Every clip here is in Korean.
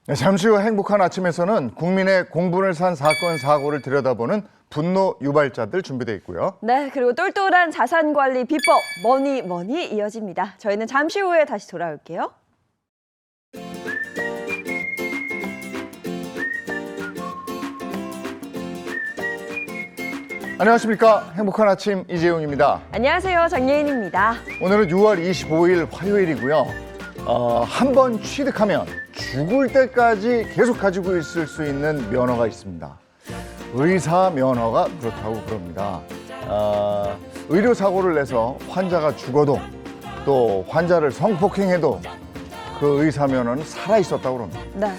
네, 잠시 후 행복한 아침에서는 국민의 공분을 산 사건, 사고를 들여다보는 분노 유발자들 준비되어 있고요. 네, 그리고 똘똘한 자산 관리 비법, 머니 이어집니다. 저희는 잠시 후에 다시 돌아올게요. 안녕하십니까. 행복한 아침 이재용입니다. 안녕하세요, 장예인입니다. 오늘은 6월 25일 화요일이고요. 한 번 취득하면 죽을 때까지 계속 가지고 있을 수 있는 면허가 있습니다. 의사 면허가 그렇다고 그럽니다. 의료 사고를 내서 환자가 죽어도 또 환자를 성폭행해도 그 의사 면허는 살아 있었다고 그럽니다. 네.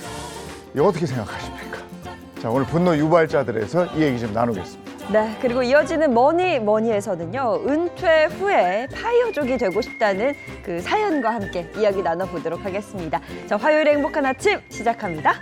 이거 어떻게 생각하십니까? 자, 오늘 분노 유발자들에서 이 얘기 좀 나누겠습니다. 네, 그리고 이어지는 머니에서는요, 은퇴 후에 파이어족이 되고 싶다는 그 사연과 함께 이야기 나눠보도록 하겠습니다. 자, 화요일의 행복한 아침 시작합니다.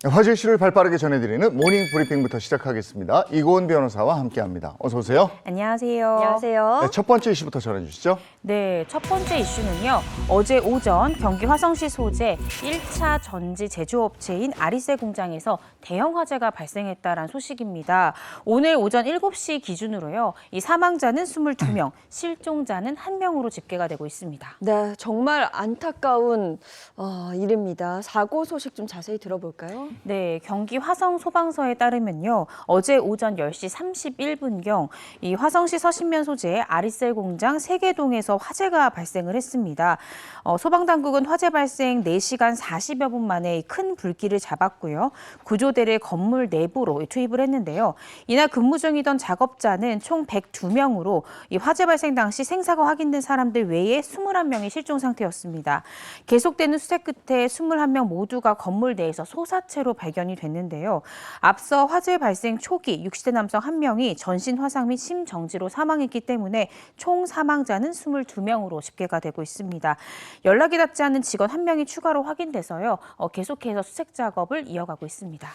화제 이슈를 발빠르게 전해드리는 모닝 브리핑부터 시작하겠습니다. 이고은 변호사와 함께합니다. 어서 오세요. 안녕하세요. 안녕하세요. 네, 첫 번째 이슈부터 전해주시죠. 네, 첫 번째 이슈는요. 어제 오전 경기 화성시 소재 1차 전지 제조업체인 아리세 공장에서 대형 화재가 발생했다는 소식입니다. 오늘 오전 7시 기준으로요. 이 사망자는 22명, 실종자는 1명으로 집계가 되고 있습니다. 네, 정말 안타까운 일입니다. 사고 소식 좀 자세히 들어볼까요? 네, 경기 화성 소방서에 따르면요. 어제 오전 10시 31분경 이 화성시 서신면 소재의 아리셀 공장 세계동에서 화재가 발생을 했습니다. 소방당국은 화재 발생 4시간 40여 분 만에 큰 불길을 잡았고요. 구조대를 건물 내부로 투입을 했는데요. 이날 근무 중이던 작업자는 총 102명으로 이 화재 발생 당시 생사가 확인된 사람들 외에 21명이 실종 상태였습니다. 계속되는 수색 끝에 21명 모두가 건물 내에서 소사체로 발견이 됐는데요. 앞서 화재 발생 초기 60대 남성 1명이 전신 화상 및 심정지로 사망했기 때문에 총 사망자는 22명으로 집계가 되고 있습니다. 연락이 닿지 않은 직원 1명이 추가로 확인돼서요. 계속해서 수색 작업을 이어가고 있습니다.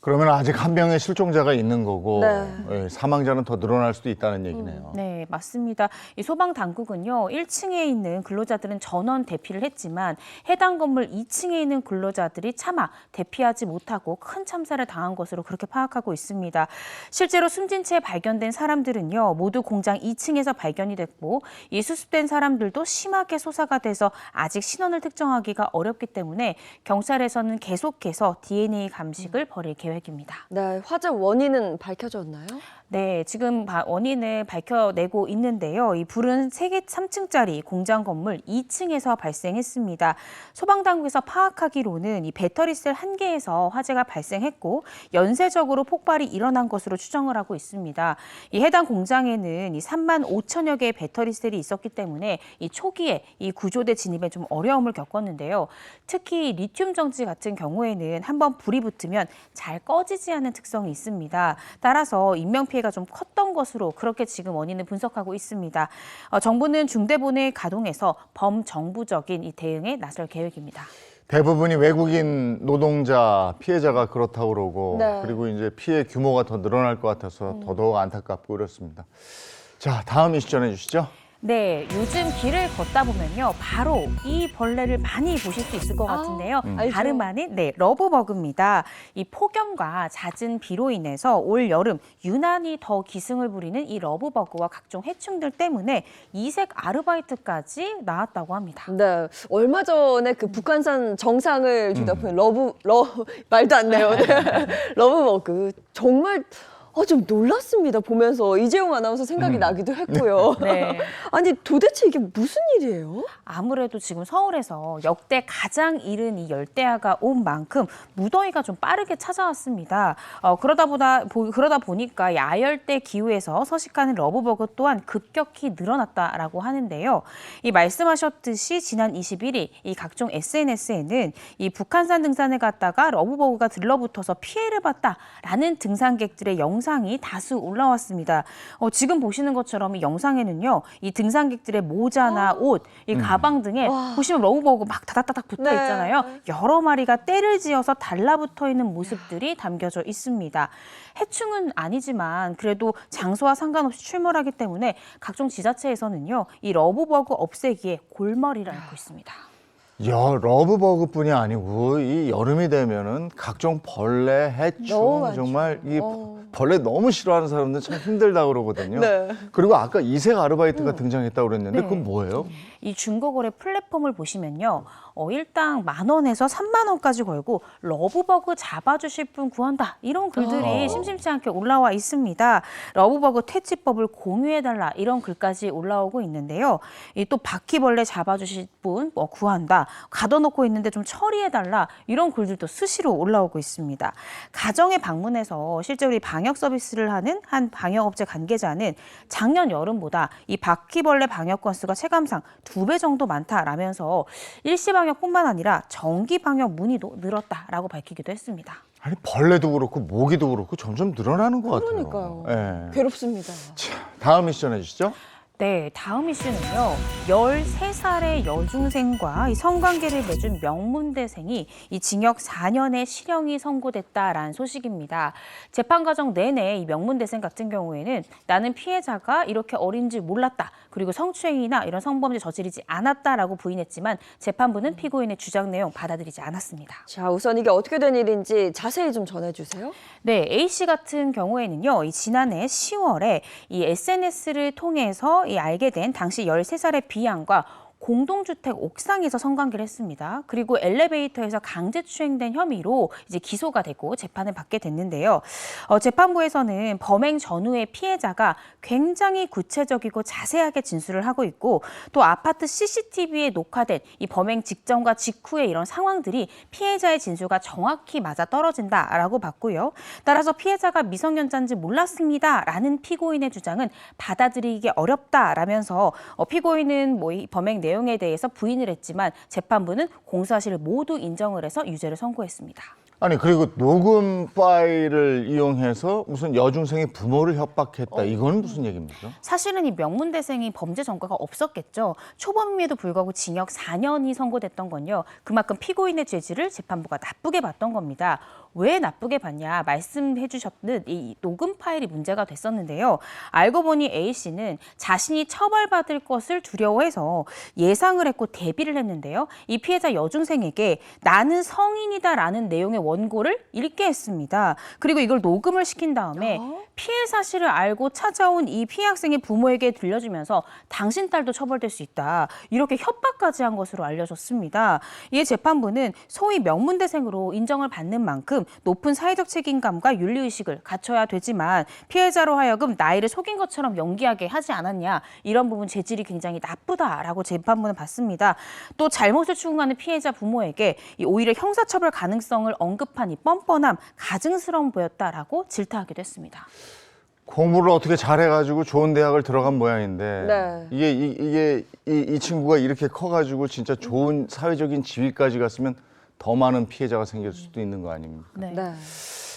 그러면 아직 한 명의 실종자가 있는 거고 네. 사망자는 더 늘어날 수도 있다는 얘기네요. 네, 맞습니다. 이 소방 당국은요, 1층에 있는 근로자들은 전원 대피를 했지만 해당 건물 2층에 있는 근로자들이 차마 대피하지 못하고 큰 참사를 당한 것으로 그렇게 파악하고 있습니다. 실제로 숨진 채 발견된 사람들은요, 모두 공장 2층에서 발견이 됐고 이 수습된 사람들도 심하게 소사가 돼서 아직 신원을 특정하기가 어렵기 때문에 경찰에서는 계속해서 DNA 감식을 벌일 계획입니다. 네, 화재 원인은 밝혀졌나요? 네, 지금 원인을 밝혀내고 있는데요. 이 불은 3층짜리 공장 건물 2층에서 발생했습니다. 소방당국에서 파악하기로는 이 배터리셀 1개에서 화재가 발생했고 연쇄적으로 폭발이 일어난 것으로 추정을 하고 있습니다. 이 해당 공장에는 이 3만 5천여 개의 배터리셀이 있었기 때문에 이 초기에 이 구조대 진입에 좀 어려움을 겪었는데요. 특히 리튬 정지 같은 경우에는 한번 불이 붙으면 잘 꺼지지 않는 특성이 있습니다. 따라서 인명 피해가 좀 컸던 것으로 그렇게 지금 원인을 분석하고 있습니다. 정부는 중대본을 가동해서 범정부적인 이 대응에 나설 계획입니다. 대부분이 외국인 노동자 피해자가 그렇다고 그러고 네. 그리고 이제 피해 규모가 더 늘어날 것 같아서 더더욱 안타깝고 그렇습니다. 자, 다음 이슈 전해주시죠. 네, 요즘 길을 걷다 보면요, 바로 이 벌레를 많이 보실 수 있을 것 같은데요. 알죠. 다름 아닌 러브버그입니다. 이 폭염과 잦은 비로 인해서 올 여름 유난히 더 기승을 부리는 이 러브버그와 각종 해충들 때문에 이색 아르바이트까지 나왔다고 합니다. 네, 얼마 전에 그 북한산 정상을 주답한 말도 안 나요. 네. 러브버그 정말 좀 놀랐습니다. 보면서 이재용 아나운서 생각이 나기도 했고요. 네. 아니 도대체 이게 무슨 일이에요? 아무래도 지금 서울에서 역대 가장 이른 이 열대야가 온 만큼 무더위가 좀 빠르게 찾아왔습니다. 그러다 보니까 야열대 기후에서 서식하는 러브버그 또한 급격히 늘어났다라고 하는데요. 이 말씀하셨듯이 지난 21일 이 각종 SNS에는 이 북한산 등산을 갔다가 러브버그가 들러붙어서 피해를 봤다라는 등산객들의 영상 영상이 다수 올라왔습니다. 지금 보시는 것처럼 이 영상에는요, 이 등산객들의 모자나 옷, 이 가방 등에 보시면 러브버그 막 다닥다닥 붙어 네. 있잖아요. 여러 마리가 때를 지어서 달라붙어 있는 모습들이 담겨져 있습니다. 해충은 아니지만 그래도 장소와 상관없이 출몰하기 때문에 각종 지자체에서는요, 이 러브버그 없애기에 골머리를 앓고 있습니다. 러브버그뿐이 아니고 이 여름이 되면은 각종 벌레, 너무 해충 많죠. 정말 이 벌레 너무 싫어하는 사람들 참 힘들다 그러거든요. 네. 그리고 아까 이색 아르바이트가 등장했다고 그랬는데 네. 그건 뭐예요? 이 중고거래 플랫폼을 보시면요. 일당 10,000원에서 30,000원까지 걸고 러브버그 잡아주실 분 구한다. 이런 글들이 심심치 않게 올라와 있습니다. 러브버그 퇴치법을 공유해달라. 이런 글까지 올라오고 있는데요. 또 바퀴벌레 잡아주실 분 구한다. 가둬놓고 있는데 좀 처리해달라. 이런 글들도 수시로 올라오고 있습니다. 가정에 방문해서 실제 우리 방역 서비스를 하는 한 방역업체 관계자는 작년 여름보다 이 바퀴벌레 방역 건수가 체감상 2배 정도 많다라면서 일시 방역뿐만 아니라 정기 방역 문의도 늘었다라고 밝히기도 했습니다. 아니 벌레도 그렇고 모기도 그렇고 점점 늘어나는 것 같아요. 그러니까요. 예. 괴롭습니다. 자, 다음 미션 해주시죠. 네, 다음 이슈는요. 13살의 여중생과 이 성관계를 맺은 명문대생이 이 징역 4년의 실형이 선고됐다라는 소식입니다. 재판 과정 내내 이 명문대생 같은 경우에는 나는 피해자가 이렇게 어린지 몰랐다. 그리고 성추행이나 이런 성범죄 저지르지 않았다라고 부인했지만 재판부는 피고인의 주장 내용 받아들이지 않았습니다. 자, 우선 이게 어떻게 된 일인지 자세히 좀 전해주세요. 네, A 씨 같은 경우에는요, 이 지난해 10월에 이 SNS를 통해서 이 알게 된 당시 13살의 B양과 공동주택 옥상에서 성관계를 했습니다. 그리고 엘리베이터에서 강제추행된 혐의로 이제 기소가 되고 재판을 받게 됐는데요. 재판부에서는 범행 전후에 피해자가 굉장히 구체적이고 자세하게 진술을 하고 있고 또 아파트 CCTV에 녹화된 이 범행 직전과 직후의 이런 상황들이 피해자의 진술과 정확히 맞아떨어진다라고 봤고요. 따라서 피해자가 미성년자인지 몰랐습니다라는 피고인의 주장은 받아들이기 어렵다라면서 피고인은 이 범행 내용에 대해서 부인을 했지만 재판부는 공소사실을 모두 인정을 해서 유죄를 선고했습니다. 아니 그리고 녹음 파일을 이용해서 무슨 여중생의 부모를 협박했다. 이건 무슨 얘기입니까? 사실은 이 명문대생이 범죄 전과가 없었겠죠. 초범임에도 불구하고 징역 4년이 선고됐던 건요. 그만큼 피고인의 죄질을 재판부가 나쁘게 봤던 겁니다. 왜 나쁘게 봤냐 말씀해 주셨듯 이 녹음 파일이 문제가 됐었는데요. 알고 보니 A씨는 자신이 처벌받을 것을 두려워해서 예상을 했고 대비를 했는데요. 이 피해자 여중생에게 나는 성인이다라는 내용의 원고를 읽게 했습니다. 그리고 이걸 녹음을 시킨 다음에 피해 사실을 알고 찾아온 이 피해 학생의 부모에게 들려주면서 당신 딸도 처벌될 수 있다. 이렇게 협박까지 한 것으로 알려졌습니다. 이에 재판부는 소위 명문대생으로 인정을 받는 만큼 높은 사회적 책임감과 윤리의식을 갖춰야 되지만 피해자로 하여금 나이를 속인 것처럼 연기하게 하지 않았냐. 이런 부분 재질이 굉장히 나쁘다라고 재판부는 봤습니다. 또 잘못을 추궁하는 피해자 부모에게 오히려 형사처벌 가능성을 언급한 이 뻔뻔함, 가증스러움 보였다라고 질타하기도 했습니다. 공부를 어떻게 잘해가지고 좋은 대학을 들어간 모양인데 네. 이 친구가 이렇게 커가지고 진짜 좋은 사회적인 지위까지 갔으면 더 많은 피해자가 생길 수도 있는 거 아닙니까? 네. 네.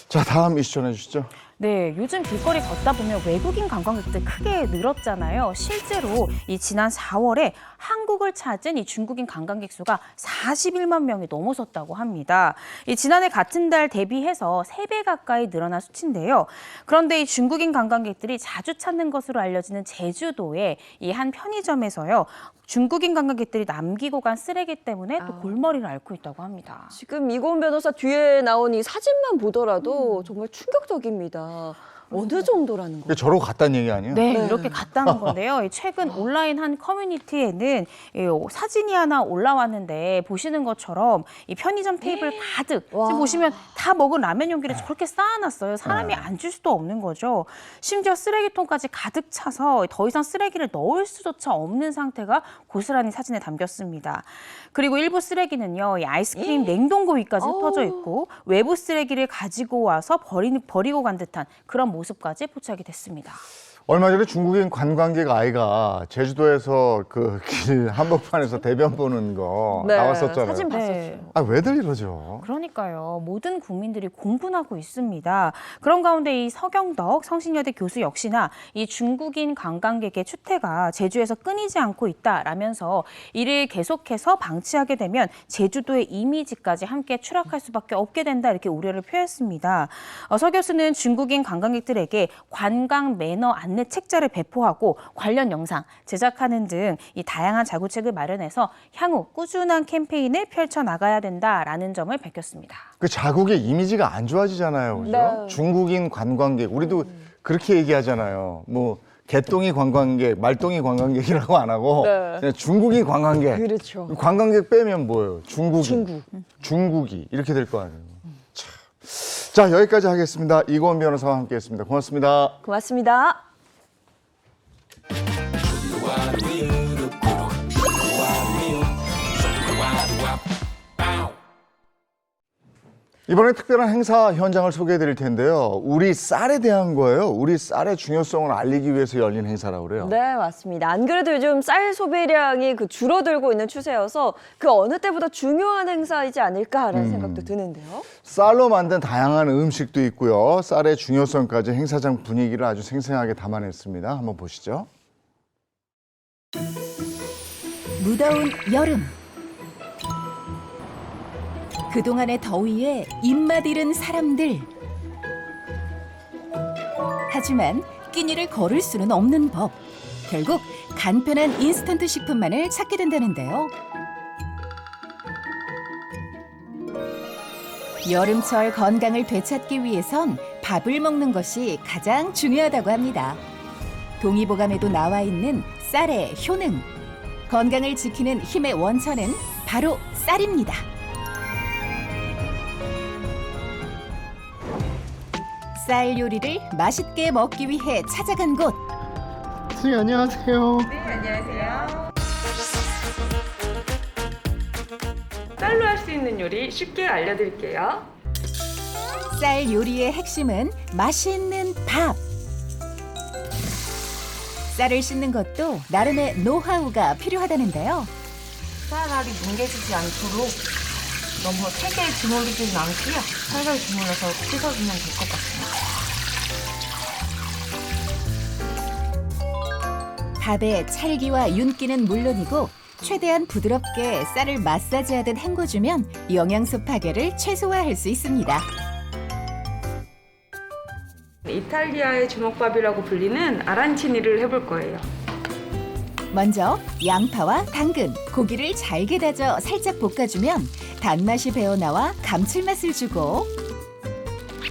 자 다음 이슈 전해주시죠. 네, 요즘 길거리 걷다 보면 외국인 관광객들 크게 늘었잖아요. 실제로 이 지난 4월에 한국을 찾은 이 중국인 관광객 수가 41만 명이 넘어섰다고 합니다. 이 지난해 같은 달 대비해서 3배 가까이 늘어난 수치인데요. 그런데 이 중국인 관광객들이 자주 찾는 것으로 알려지는 제주도의 이 한 편의점에서요. 중국인 관광객들이 남기고 간 쓰레기 때문에 또 골머리를 앓고 있다고 합니다. 지금 이고은 변호사 뒤에 나온 이 사진만 보더라도 정말 충격적입니다. 어느 정도라는 거예요? 저러고 갔다는 얘기 아니에요? 네, 이렇게 갔다는 건데요. 최근 온라인 한 커뮤니티에는 사진이 하나 올라왔는데 보시는 것처럼 이 편의점 테이블 가득 지금 보시면 다 먹은 라면 용기를 저렇게 쌓아놨어요. 사람이 앉을 수도 없는 거죠. 심지어 쓰레기통까지 가득 차서 더 이상 쓰레기를 넣을 수조차 없는 상태가 고스란히 사진에 담겼습니다. 그리고 일부 쓰레기는요, 이 아이스크림 냉동고 위까지 흩어져 있고 외부 쓰레기를 가지고 와서 버리고 간 듯한 그런 모습까지 포착이 됐습니다. 얼마 전에 중국인 관광객 아이가 제주도에서 그 길 한복판에서 대변 보는 거 나왔었잖아요. 사진 봤었죠. 네. 아, 왜들 이러죠? 그러니까요. 모든 국민들이 공분하고 있습니다. 그런 가운데 이 서경덕 성신여대 교수 역시나 이 중국인 관광객의 추태가 제주에서 끊이지 않고 있다라면서 이를 계속해서 방치하게 되면 제주도의 이미지까지 함께 추락할 수밖에 없게 된다 이렇게 우려를 표했습니다. 서 교수는 중국인 관광객들에게 관광 매너 안내 책자를 배포하고 관련 영상 제작하는 등 이 다양한 자구책을 마련해서 향후 꾸준한 캠페인을 펼쳐 나가야 된다라는 점을 밝혔습니다. 그 자국의 이미지가 안 좋아지잖아요. 그죠? 네. 중국인 관광객, 우리도 그렇게 얘기하잖아요. 뭐 개똥이 관광객, 말똥이 관광객이라고 안 하고 네. 그냥 중국인 관광객. 그렇죠. 관광객 빼면 뭐예요? 중국인. 중국이 이렇게 될 거 아니에요. 참. 자, 여기까지 하겠습니다. 이고은 변호사와 함께했습니다. 고맙습니다. 고맙습니다. 이번에 특별한 행사 현장을 소개해 드릴 텐데요. 우리 쌀에 대한 거예요. 우리 쌀의 중요성을 알리기 위해서 열린 행사라고 그래요. 네, 맞습니다. 안 그래도 요즘 쌀 소비량이 줄어들고 있는 추세여서 그 어느 때보다 중요한 행사이지 않을까라는 생각도 드는데요. 쌀로 만든 다양한 음식도 있고요. 쌀의 중요성까지 행사장 분위기를 아주 생생하게 담아냈습니다. 한번 보시죠. 무더운 여름. 그동안의 더위에 입맛 잃은 사람들. 하지만 끼니를 거를 수는 없는 법. 결국 간편한 인스턴트 식품만을 찾게 된다는데요. 여름철 건강을 되찾기 위해선 밥을 먹는 것이 가장 중요하다고 합니다. 동의보감에도 나와 있는 쌀의 효능. 건강을 지키는 힘의 원천은 바로 쌀입니다. 쌀 요리를 맛있게 먹기 위해 찾아간 곳. 선생님 안녕하세요. 쌀로 할 수 있는 요리 쉽게 알려드릴게요. 쌀 요리의 핵심은 맛있는 밥. 쌀을 씻는 것도 나름의 노하우가 필요하다는데요. 쌀알이 뭉개지지 않도록 너무 세게 주물르지는 않고요. 살살 주물러서 씻어주면 될 것 같습니다. 밥의 찰기와 윤기는 물론이고 최대한 부드럽게 쌀을 마사지하듯 헹궈주면 영양소 파괴를 최소화할 수 있습니다. 이탈리아의 주먹밥이라고 불리는 아란치니를 해볼 거예요. 먼저 양파와 당근, 고기를 잘게 다져 살짝 볶아주면 단맛이 배어나와 감칠맛을 주고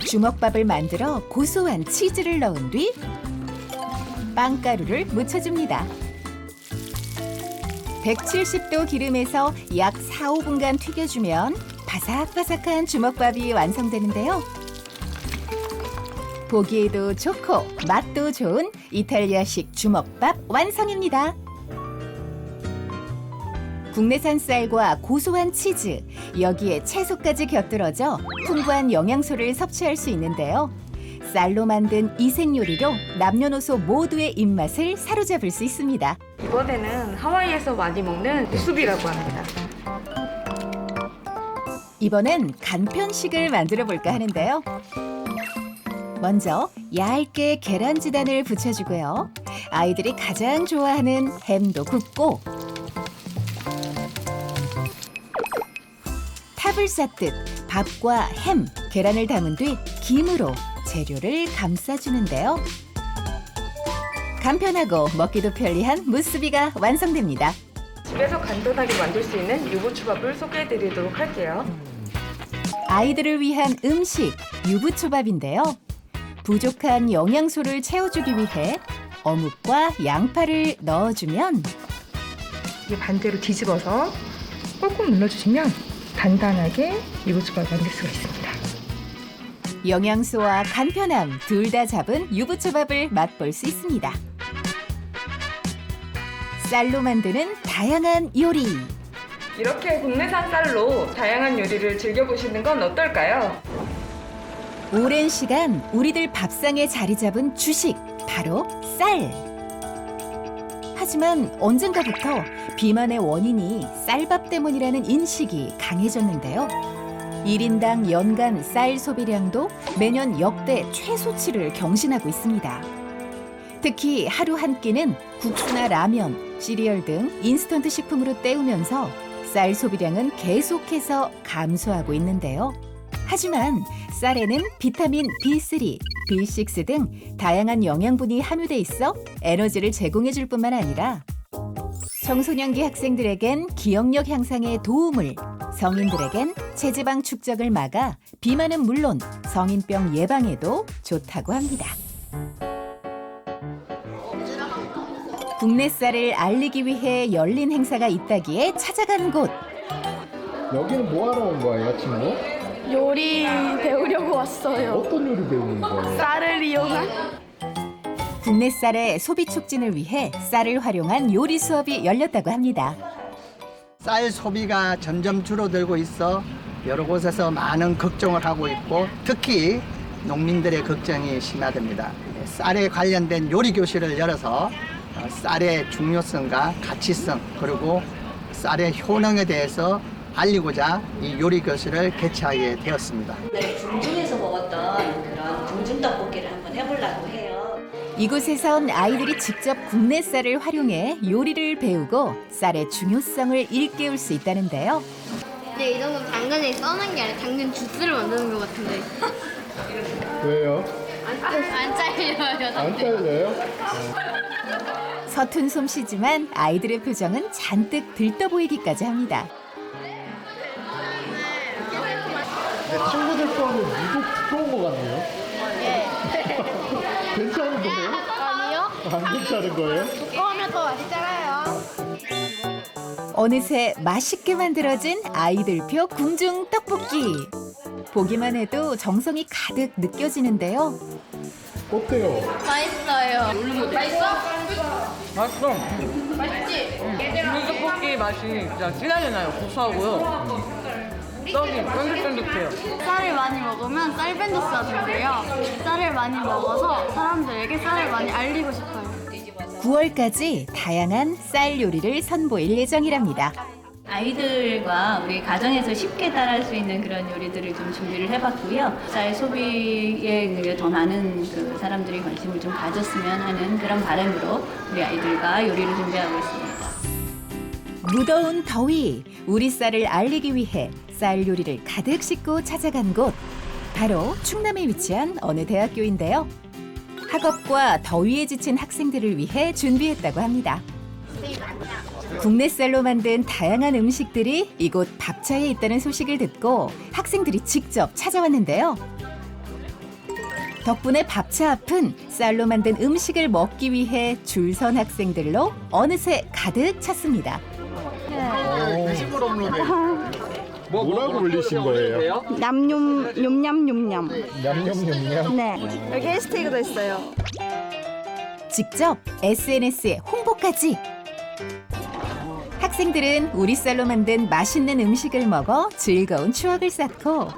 주먹밥을 만들어 고소한 치즈를 넣은 뒤 빵가루를 묻혀줍니다. 170도 기름에서 약 4, 5분간 튀겨주면 바삭바삭한 주먹밥이 완성되는데요. 보기에도 좋고 맛도 좋은 이탈리아식 주먹밥 완성입니다. 국내산 쌀과 고소한 치즈, 여기에 채소까지 곁들여져 풍부한 영양소를 섭취할 수 있는데요. 쌀로 만든 이색 요리로 남녀노소 모두의 입맛을 사로잡을 수 있습니다. 이번에는 하와이에서 많이 먹는 무수비라고 합니다. 이번엔 간편식을 만들어 볼까 하는데요. 먼저 얇게 계란지단을 붙여주고요. 아이들이 가장 좋아하는 햄도 굽고 탑을 쌓듯 밥과 햄, 계란을 담은 뒤 김으로 재료를 감싸주는데요. 간편하고 먹기도 편리한 무수비가 완성됩니다. 집에서 간단하게 만들 수 있는 유부초밥을 소개해드리도록 할게요. 아이들을 위한 음식, 유부초밥인데요. 부족한 영양소를 채워주기 위해 어묵과 양파를 넣어주면 이게 반대로 뒤집어서 꾹꾹 눌러주시면 단단하게 유부초밥을 만들 수가 있습니다. 영양소와 간편함 둘 다 잡은 유부초밥을 맛볼 수 있습니다. 쌀로 만드는 다양한 요리. 이렇게 국내산 쌀로 다양한 요리를 즐겨보시는 건 어떨까요? 오랜 시간 우리들 밥상에 자리 잡은 주식. 바로 쌀. 하지만 언젠가부터 비만의 원인이 쌀밥 때문이라는 인식이 강해졌는데요. 1인당 연간 쌀 소비량도 매년 역대 최소치를 경신하고 있습니다. 특히 하루 한 끼는 국수나 라면, 시리얼 등 인스턴트 식품으로 때우면서 쌀 소비량은 계속해서 감소하고 있는데요. 하지만 쌀에는 비타민 B3, B6 등 다양한 영양분이 함유돼 있어 에너지를 제공해줄 뿐만 아니라 청소년기 학생들에겐 기억력 향상에 도움을, 성인들에겐 체지방 축적을 막아 비만은 물론 성인병 예방에도 좋다고 합니다. 국내 쌀을 알리기 위해 열린 행사가 있다기에 찾아간 곳. 여기는 뭐 하러 온 거예요, 친구? 요리 배우려고 왔어요. 어떤 요리 배우는 거예요? 쌀을 이용한 국내 쌀의 소비 촉진을 위해 쌀을 활용한 요리 수업이 열렸다고 합니다. 쌀 소비가 점점 줄어들고 있어 여러 곳에서 많은 걱정을 하고 있고 특히 농민들의 걱정이 심화됩니다. 쌀에 관련된 요리 교실을 열어서 쌀의 중요성과 가치성 그리고 쌀의 효능에 대해서 알리고자 이 요리 교실을 개최하게 되었습니다. 궁중에서 먹었던 그런 궁중 떡볶이를 한번 해보려고 해요. 이곳에선 아이들이 직접 국내 쌀을 활용해 요리를 배우고 쌀의 중요성을 일깨울 수 있다는데요. 근데 이 정도면 당근에 써놓은 게 아니라 당근 주스를 만드는 것 같은데 왜요? 안 잘려요. 안 잘려요? 서툰 솜씨지만 아이들의 표정은 잔뜩 들떠 보이기까지 합니다. 내 친구들 포함해 유독 부러운 것 같네요. 괜찮은 거예요? 아니요? 안 괜찮은 거예요? 두꺼우면 더 맛있잖아요. 어느새 맛있게 만들어진 아이들표 궁중 떡볶이. 보기만 해도 정성이 가득 느껴지는데요. 어때요? 맛있어요. 맛있어. 맛있지? 떡볶이 맛이 진짜 진하게 나요. 고소하고요. 떡이 쫀득쫀득해요. 쌀을 많이 먹으면 쌀밴드스가 되고요. 쌀을 많이 먹어서 사람들에게 쌀을 많이 알리고 싶어요. 9월까지 다양한 쌀 요리를 선보일 예정이랍니다. 아이들과 우리 가정에서 쉽게 따라할 수 있는 그런 요리들을 좀 준비를 해봤고요. 쌀 소비에 더 많은 그 사람들이 관심을 좀 가졌으면 하는 그런 바람으로 우리 아이들과 요리를 준비하고 있습니다. 무더운 더위, 우리 쌀을 알리기 위해 쌀 요리를 가득 싣고 찾아간 곳. 바로 충남에 위치한 어느 대학교인데요. 학업과 더위에 지친 학생들을 위해 준비했다고 합니다. 국내 쌀로 만든 다양한 음식들이 이곳 밥차에 있다는 소식을 듣고 학생들이 직접 찾아왔는데요. 덕분에 밥차 앞은 쌀로 만든 음식을 먹기 위해 줄 선 학생들로 어느새 가득 찼습니다. 회식을 업로드. 뭐라고 올리신 거예요? 냠냠. 냠냠냠냠. 네. 여기 해시태그도 있어요. 직접 SNS에 홍보까지. 학생들은 우리 쌀로 만든 맛있는 음식을 먹어 즐거운 추억을 쌓고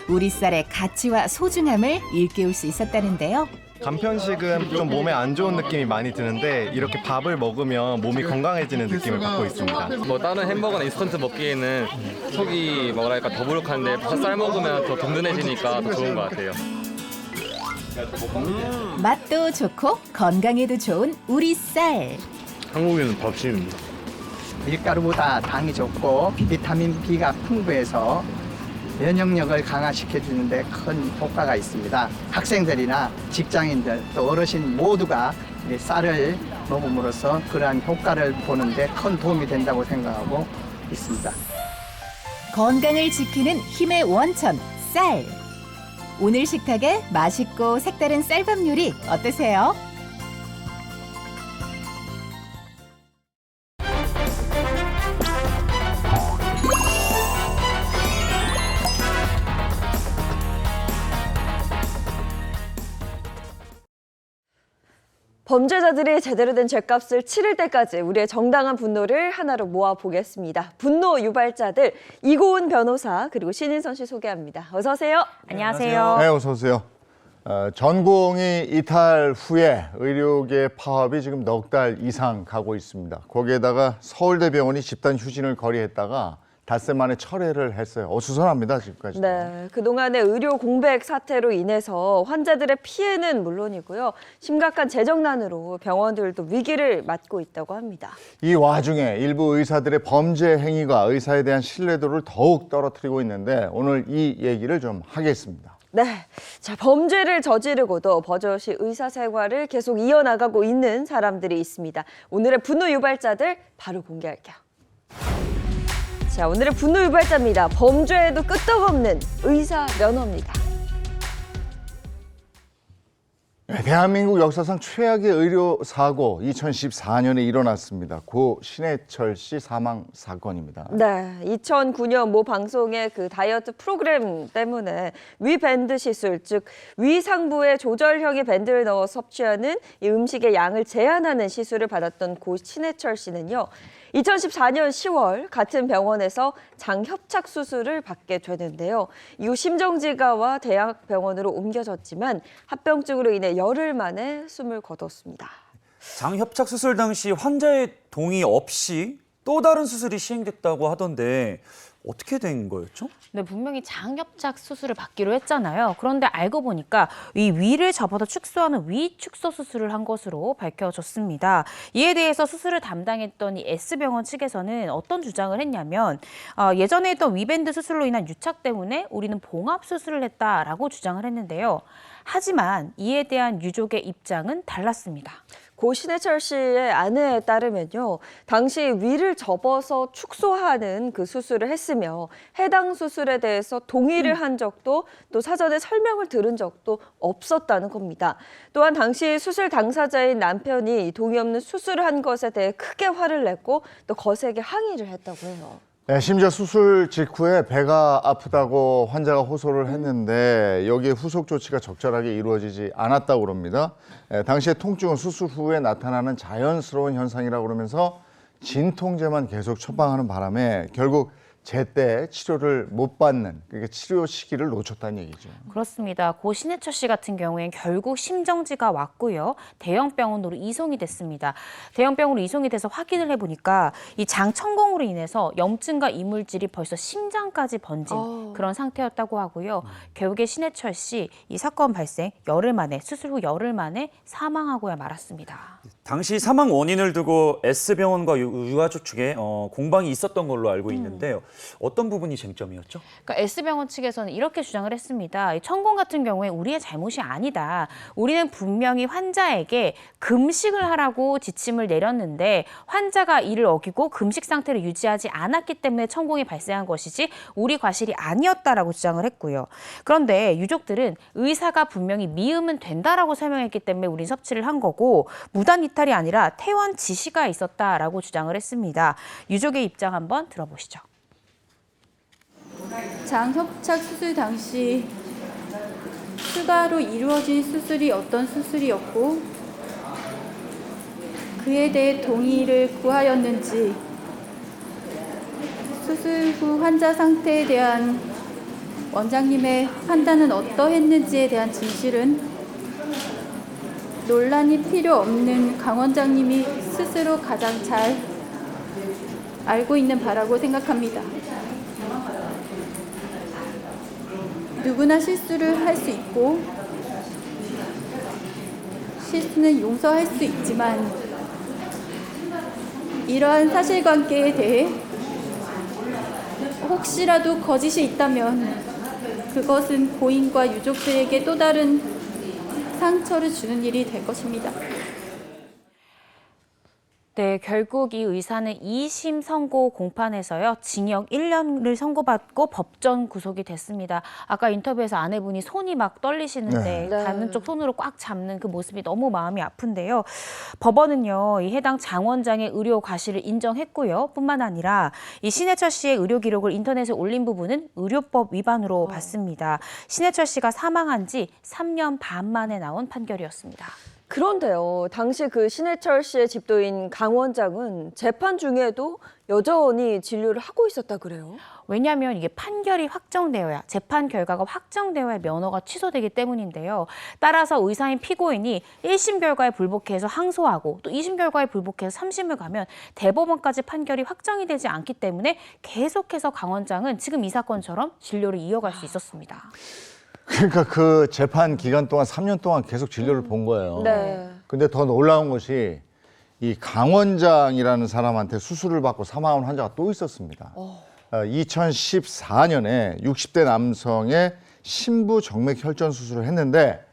우리 쌀의 가치와 소중함을 일깨울 수 있었다는데요. 간편식은 좀 몸에 안 좋은 느낌이 많이 드는데 이렇게 밥을 먹으면 몸이 건강해지는 느낌을 받고 있습니다. 뭐 다른 햄버거나 인스턴트 먹기에는 속이 뭐랄까 더부룩한데 쌀 먹으면 더 든든해지니까 더 좋은 것 같아요. 맛도 좋고 건강에도 좋은 우리 쌀. 한국에는 밥심입니다. 밀가루보다 당이 좋고 비타민 B가 풍부해서 면역력을 강화시켜주는데 큰 효과가 있습니다. 학생들이나 직장인들 또 어르신 모두가 이 쌀을 먹음으로써 그러한 효과를 보는데 큰 도움이 된다고 생각하고 있습니다. 건강을 지키는 힘의 원천 쌀. 오늘 식탁에 맛있고 색다른 쌀밥 요리 어떠세요? 범죄자들이 제대로 된 죄값을 치를 때까지 우리의 정당한 분노를 하나로 모아보겠습니다. 분노 유발자들 이고은 변호사 그리고 신인선 씨 소개합니다. 어서 오세요. 안녕하세요. 네, 어서 오세요. 전공의 이탈 후에 의료계 파업이 지금 넉 달 이상 가고 있습니다. 거기에다가 서울대병원이 집단 휴진을 거리했다가 닷새 만에 철회를 했어요. 어수선합니다, 지금까지. 네, 그동안의 의료 공백 사태로 인해서 환자들의 피해는 물론이고요. 심각한 재정난으로 병원들도 위기를 맞고 있다고 합니다. 이 와중에 일부 의사들의 범죄 행위가 의사에 대한 신뢰도를 더욱 떨어뜨리고 있는데 오늘 이 얘기를 좀 하겠습니다. 네, 자, 범죄를 저지르고도 버젓이 의사 생활을 계속 이어나가고 있는 사람들이 있습니다. 오늘의 분노 유발자들 바로 공개할게요. 자, 오늘의 분노 유발자입니다. 범죄에도 끄떡없는 의사 면허입니다. 대한민국 역사상 최악의 의료 사고 2014년에 일어났습니다. 고 신해철 씨 사망 사건입니다. 네, 2009년 모 방송의 그 다이어트 프로그램 때문에 위 밴드 시술, 즉 위상부에 조절형의 밴드를 넣어 섭취하는 이 음식의 양을 제한하는 시술을 받았던 고 신해철 씨는요. 2014년 10월 같은 병원에서 장협착 수술을 받게 되는데요. 이후 심정지가와 대학병원으로 옮겨졌지만 합병증으로 인해 열흘 만에 숨을 거뒀습니다. 장협착 수술 당시 환자의 동의 없이 또 다른 수술이 시행됐다고 하던데 어떻게 된 거였죠? 네, 분명히 장협착 수술을 받기로 했잖아요. 그런데 알고 보니까 이 위를 접어서 축소하는 위축소 수술을 한 것으로 밝혀졌습니다. 이에 대해서 수술을 담당했던 이 S병원 측에서는 어떤 주장을 했냐면 예전에 했던 위밴드 수술로 인한 유착 때문에 우리는 봉합 수술을 했다라고 주장을 했는데요. 하지만 이에 대한 유족의 입장은 달랐습니다. 고 신해철 씨의 아내에 따르면요. 당시 위를 접어서 축소하는 그 수술을 했으며 해당 수술에 대해서 동의를 한 적도 또 사전에 설명을 들은 적도 없었다는 겁니다. 또한 당시 수술 당사자인 남편이 동의 없는 수술을 한 것에 대해 크게 화를 냈고 또 거세게 항의를 했다고 해요. 네, 심지어 수술 직후에 배가 아프다고 환자가 호소를 했는데 여기에 후속 조치가 적절하게 이루어지지 않았다고 그럽니다. 당시에 통증은 수술 후에 나타나는 자연스러운 현상이라고 그러면서 진통제만 계속 처방하는 바람에 결국 제때 치료를 못 받는, 그러니까 치료 시기를 놓쳤다는 얘기죠. 그렇습니다. 고 신해철 씨 같은 경우엔 결국 심정지가 왔고요. 대형병원으로 이송이 됐습니다. 대형병원으로 이송이 돼서 확인을 해보니까 이 장천공으로 인해서 염증과 이물질이 벌써 심장까지 번진 그런 상태였다고 하고요. 결국에 신해철 씨 이 사건 발생 열흘 만에, 수술 후 열흘 만에 사망하고야 말았습니다. 당시 사망 원인을 두고 S병원과 유가족 측에 공방이 있었던 걸로 알고 있는데요. 어떤 부분이 쟁점이었죠? 그러니까 S병원 측에서는 이렇게 주장을 했습니다. 천공 같은 경우에 우리의 잘못이 아니다. 우리는 분명히 환자에게 금식을 하라고 지침을 내렸는데 환자가 이를 어기고 금식 상태를 유지하지 않았기 때문에 천공이 발생한 것이지 우리 과실이 아니었다라고 주장을 했고요. 그런데 유족들은 의사가 분명히 미으면 된다라고 설명했기 때문에 우린 섭취를 한 거고 무단 이탈이 아니라 퇴원 지시가 있었다라고 주장을 했습니다. 유족의 입장 한번 들어보시죠. 장협착 수술 당시 추가로 이루어진 수술이 어떤 수술이었고 그에 대해 동의를 구하였는지 수술 후 환자 상태에 대한 원장님의 판단은 어떠했는지에 대한 진실은 논란이 필요 없는 강 원장님이 스스로 가장 잘 알고 있는 바라고 생각합니다. 누구나 실수를 할 수 있고 실수는 용서할 수 있지만 이러한 사실관계에 대해 혹시라도 거짓이 있다면 그것은 고인과 유족들에게 또 다른 상처를 주는 일이 될 것입니다. 네, 결국 이 의사는 2심 선고 공판에서요. 징역 1년을 선고받고 법정 구속이 됐습니다. 아까 인터뷰에서 아내분이 손이 막 떨리시는데 가는 쪽 손으로 꽉 잡는 그 모습이 너무 마음이 아픈데요. 법원은요. 이 해당 장 원장의 의료 과실을 인정했고요. 뿐만 아니라 이 신해철 씨의 의료 기록을 인터넷에 올린 부분은 의료법 위반으로 봤습니다. 신해철 씨가 사망한 지 3년 반 만에 나온 판결이었습니다. 그런데요, 당시 그 신해철 씨의 집도인 강 원장은 재판 중에도 여전히 진료를 하고 있었다 그래요? 왜냐하면 이게 판결이 확정되어야, 재판 결과가 확정되어야 면허가 취소되기 때문인데요. 따라서 의사인 피고인이 1심 결과에 불복해서 항소하고 또 2심 결과에 불복해서 3심을 가면 대법원까지 판결이 확정이 되지 않기 때문에 계속해서 강 원장은 지금 이 사건처럼 진료를 이어갈 수 있었습니다. 그러니까 그 재판 기간 동안 3년 동안 계속 진료를 본 거예요. 네. 근데 더 놀라운 것이 이 강 원장이라는 사람한테 수술을 받고 사망한 환자가 또 있었습니다. 2014년에 60대 남성의 심부 정맥 혈전 수술을 했는데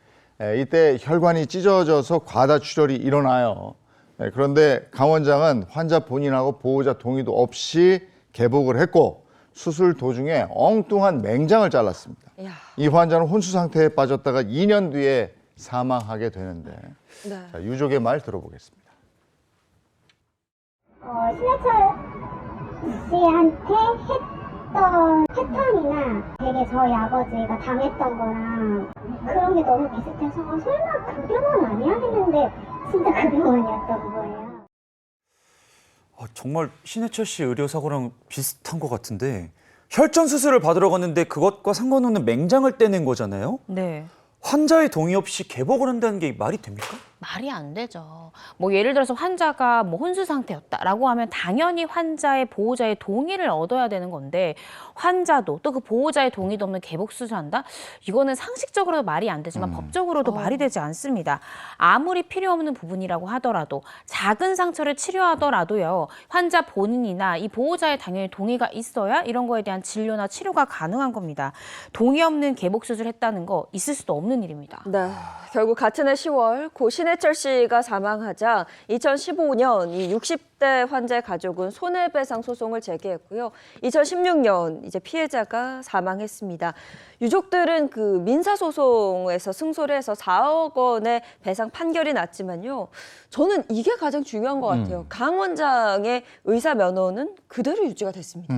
이때 혈관이 찢어져서 과다출혈이 일어나요. 그런데 강 원장은 환자 본인하고 보호자 동의도 없이 개복을 했고 수술 도중에 엉뚱한 맹장을 잘랐습니다. 이야. 이 환자는 혼수 상태에 빠졌다가 2년 뒤에 사망하게 되는데 네. 자, 유족의 말 들어보겠습니다. 신해철 씨한테 했던 패턴이나 되게 저희 아버지가 당했던 거랑 그런 게 너무 비슷해서 설마 그 병원 아니야 했는데 진짜 그 병원이었던 거예요. 정말 신해철 씨 의료사고랑 비슷한 것 같은데 혈전 수술을 받으러 갔는데 그것과 상관없는 맹장을 떼낸 거잖아요? 네. 환자의 동의 없이 개복을 한다는 게 말이 됩니까? 말이 안 되죠. 뭐 예를 들어서 환자가 뭐 혼수 상태였다라고 하면 당연히 환자의 보호자의 동의를 얻어야 되는 건데 환자도 또 그 보호자의 동의도 없는 개복 수술한다? 이거는 상식적으로도 말이 안 되지만 법적으로도 말이 되지 않습니다. 아무리 필요 없는 부분이라고 하더라도 작은 상처를 치료하더라도요. 환자 본인이나 이 보호자의 당연히 동의가 있어야 이런 거에 대한 진료나 치료가 가능한 겁니다. 동의 없는 개복 수술했다는 거 있을 수도 없는 일입니다. 네. 결국 같은 해 10월 고 신해철 씨가 사망하자 2015년 이 60대 환자의 가족은 손해배상 소송을 제기했고요. 2016년 이제 피해자가 사망했습니다. 유족들은 그 민사소송에서 승소를 해서 4억 원의 배상 판결이 났지만요. 저는 이게 가장 중요한 것 같아요. 강 원장의 의사 면허는 그대로 유지가 됐습니다.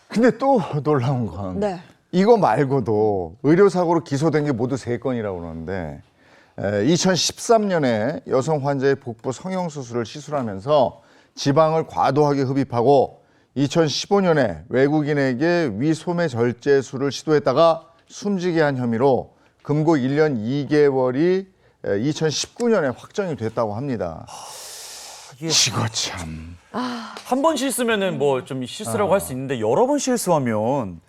근데 또 놀라운 건 네. 이거 말고도 의료사고로 기소된 게 모두 3건이라고 그러는데 2013년에 여성 환자의 복부 성형수술을 시술하면서 지방을 과도하게 흡입하고 2015년에 외국인에게 위소매 절제술을 시도했다가 숨지게 한 혐의로 금고 1년 2개월이 2019년에 확정이 됐다고 합니다. 이거 참. 한 번 실수면은 뭐 좀 실수라고 할 수 있는데 여러 번 실수하면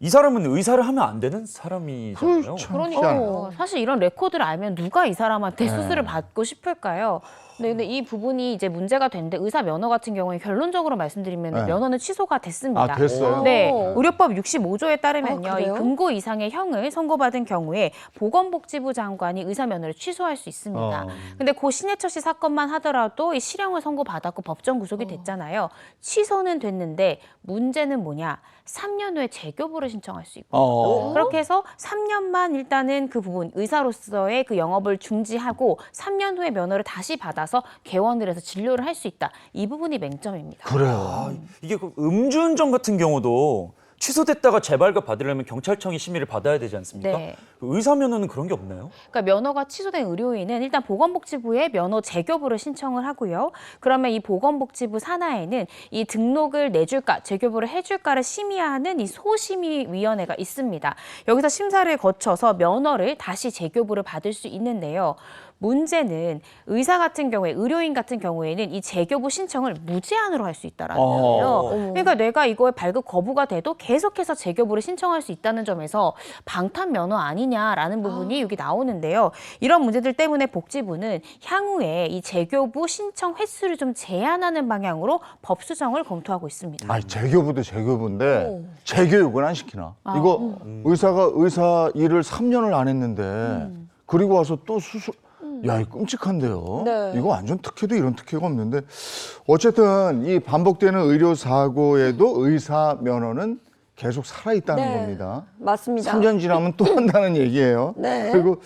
이 사람은 의사를 하면 안 되는 사람이잖아요. 그러니까요. 사실 이런 레코드를 알면 누가 이 사람한테 수술을 받고 싶을까요? 근데 이 부분이 이제 문제가 됐는데 의사 면허 같은 경우에 결론적으로 말씀드리면 면허는 취소가 됐습니다. 아, 됐어요? 네. 의료법 65조에 따르면요. 이 그래요? 금고 이상의 형을 선고받은 경우에 보건복지부 장관이 의사 면허를 취소할 수 있습니다. 근데 고 신해철 씨 사건만 하더라도 이 실형을 선고받았고 법정 구속이 됐잖아요. 취소는 됐는데 문제는 뭐냐? 3년 후에 재교부를 신청할 수 있고 그렇게 해서 3년만 일단은 그 부분 의사로서의 그 영업을 중지하고 3년 후에 면허를 다시 받아서 개원을 해서 진료를 할 수 있다. 이 부분이 맹점입니다. 그래요. 이게 그 음주운전 같은 경우도 취소됐다가 재발급 받으려면 경찰청이 심의를 받아야 되지 않습니까? 네. 의사 면허는 그런 게 없나요? 그러니까 면허가 취소된 의료인은 일단 보건복지부에 면허 재교부를 신청을 하고요. 그러면 이 보건복지부 산하에는 이 등록을 내줄까, 재교부를 해줄까를 심의하는 이 소심의위원회가 있습니다. 여기서 심사를 거쳐서 면허를 다시 재교부를 받을 수 있는데요. 문제는 의사 같은 경우에, 의료인 같은 경우에는 이 재교부 신청을 무제한으로 할 수 있다라는 거예요. 그러니까 내가 이거에 발급 거부가 돼도 계속해서 재교부를 신청할 수 있다는 점에서 방탄 면허 아니냐라는 부분이 여기 나오는데요. 이런 문제들 때문에 복지부는 향후에 이 재교부 신청 횟수를 좀 제한하는 방향으로 법 수정을 검토하고 있습니다. 아니, 재교부도 재교부인데 재교육은 안 시키나? 이거 의사가 의사 일을 3년을 안 했는데 그리고 와서 또 수술. 야, 이거 끔찍한데요. 네. 이거 완전 특혜도 이런 특혜가 없는데 어쨌든 이 반복되는 의료 사고에도 의사 면허는 계속 살아 있다는 겁니다. 맞습니다. 3년 지나면 또 한다는 얘기예요. 네. 그리고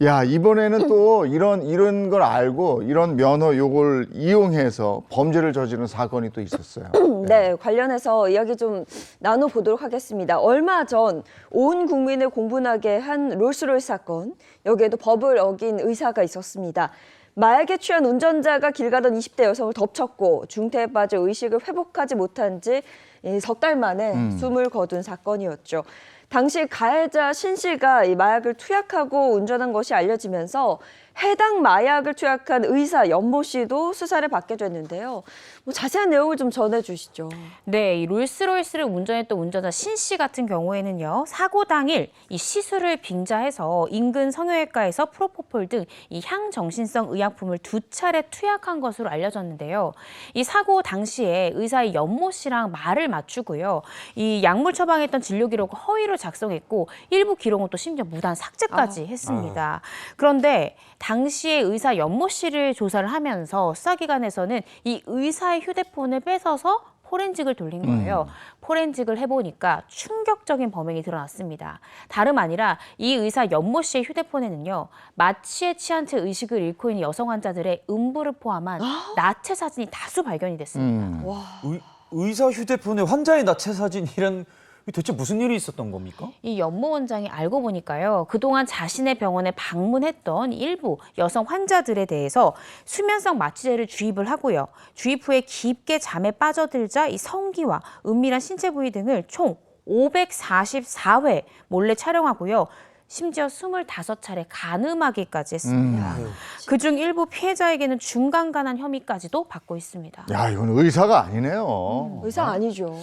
야, 이번에는 또 이런 걸 알고 이런 면허 요걸 이용해서 범죄를 저지른 사건이 또 있었어요. 네, 관련해서 이야기 좀 나눠보도록 하겠습니다. 얼마 전 온 국민을 공분하게 한 롤스로이스 사건, 여기에도 법을 어긴 의사가 있었습니다. 마약에 취한 운전자가 길 가던 20대 여성을 덮쳤고 중태에 빠져 의식을 회복하지 못한 지 석 달 만에 숨을 거둔 사건이었죠. 당시 가해자 신 씨가 이 마약을 투약하고 운전한 것이 알려지면서 해당 마약을 투약한 의사 연모 씨도 수사를 받게 됐는데요. 뭐 자세한 내용을 좀 전해주시죠. 네, 이 롤스로이스를 운전했던 운전자 신 씨 같은 경우에는요, 사고 당일 이 시술을 빙자해서 인근 성형외과에서 프로포폴 등 이 향정신성 의약품을 2차례 투약한 것으로 알려졌는데요. 이 사고 당시에 의사의 연모 씨랑 말을 맞추고요, 이 약물 처방했던 진료 기록을 허위로 작성했고 일부 기록은 또 심지어 무단 삭제까지 했습니다. 그런데 당시에 의사 연모 씨를 조사를 하면서 수사기관에서는 이 의사의 휴대폰을 뺏어서 포렌직을 돌린 거예요. 포렌직을 해보니까 충격적인 범행이 드러났습니다. 다름 아니라 이 의사 연모 씨의 휴대폰에는요, 마취에 취한 채 의식을 잃고 있는 여성 환자들의 음부를 포함한 나체 사진이 다수 발견이 됐습니다. 의사 휴대폰에 환자의 나체 사진이란 대체 무슨 일이 있었던 겁니까? 이 연모 원장이 알고 보니까요, 그동안 자신의 병원에 방문했던 일부 여성 환자들에 대해서 수면성 마취제를 주입을 하고요. 주입 후에 깊게 잠에 빠져들자 이 성기와 은밀한 신체 부위 등을 총 544회 몰래 촬영하고요. 심지어 25차례 간음하기까지 했습니다. 그중 일부 피해자에게는 중간간한 혐의까지도 받고 있습니다. 야, 이건 의사가 아니네요. 의사 아니죠.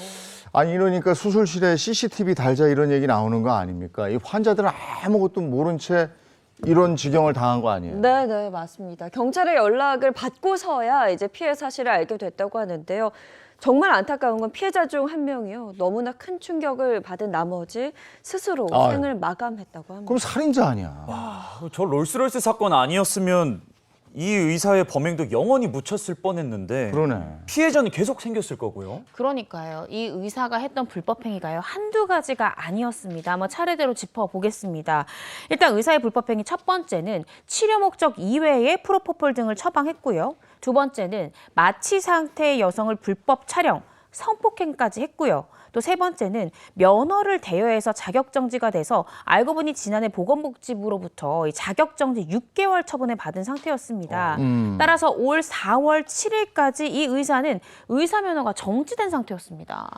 아니, 이러니까 수술실에 CCTV 달자 이런 얘기 나오는 거 아닙니까? 이 환자들은 아무것도 모른 채 이런 지경을 당한 거 아니에요? 네, 맞습니다. 경찰의 연락을 받고서야 이제 피해 사실을 알게 됐다고 하는데요. 정말 안타까운 건 피해자 중 한 명이요, 너무나 큰 충격을 받은 나머지 스스로 생을 마감했다고 합니다. 그럼 살인자 아니야? 저 롤스로이스 사건 아니었으면 이 의사의 범행도 영원히 묻혔을 뻔했는데 그러네. 피해자는 계속 생겼을 거고요. 그러니까요. 이 의사가 했던 불법 행위가요, 한두 가지가 아니었습니다. 한번 차례대로 짚어보겠습니다. 일단 의사의 불법 행위 첫 번째는 치료 목적 이외에 프로포폴 등을 처방했고요. 두 번째는 마취 상태의 여성을 불법 촬영, 성폭행까지 했고요. 또 세 번째는 면허를 대여해서 자격정지가 돼서 알고 보니 지난해 보건복지부로부터 이 자격정지 6개월 처분을 받은 상태였습니다. 따라서 올 4월 7일까지 이 의사는 의사면허가 정지된 상태였습니다.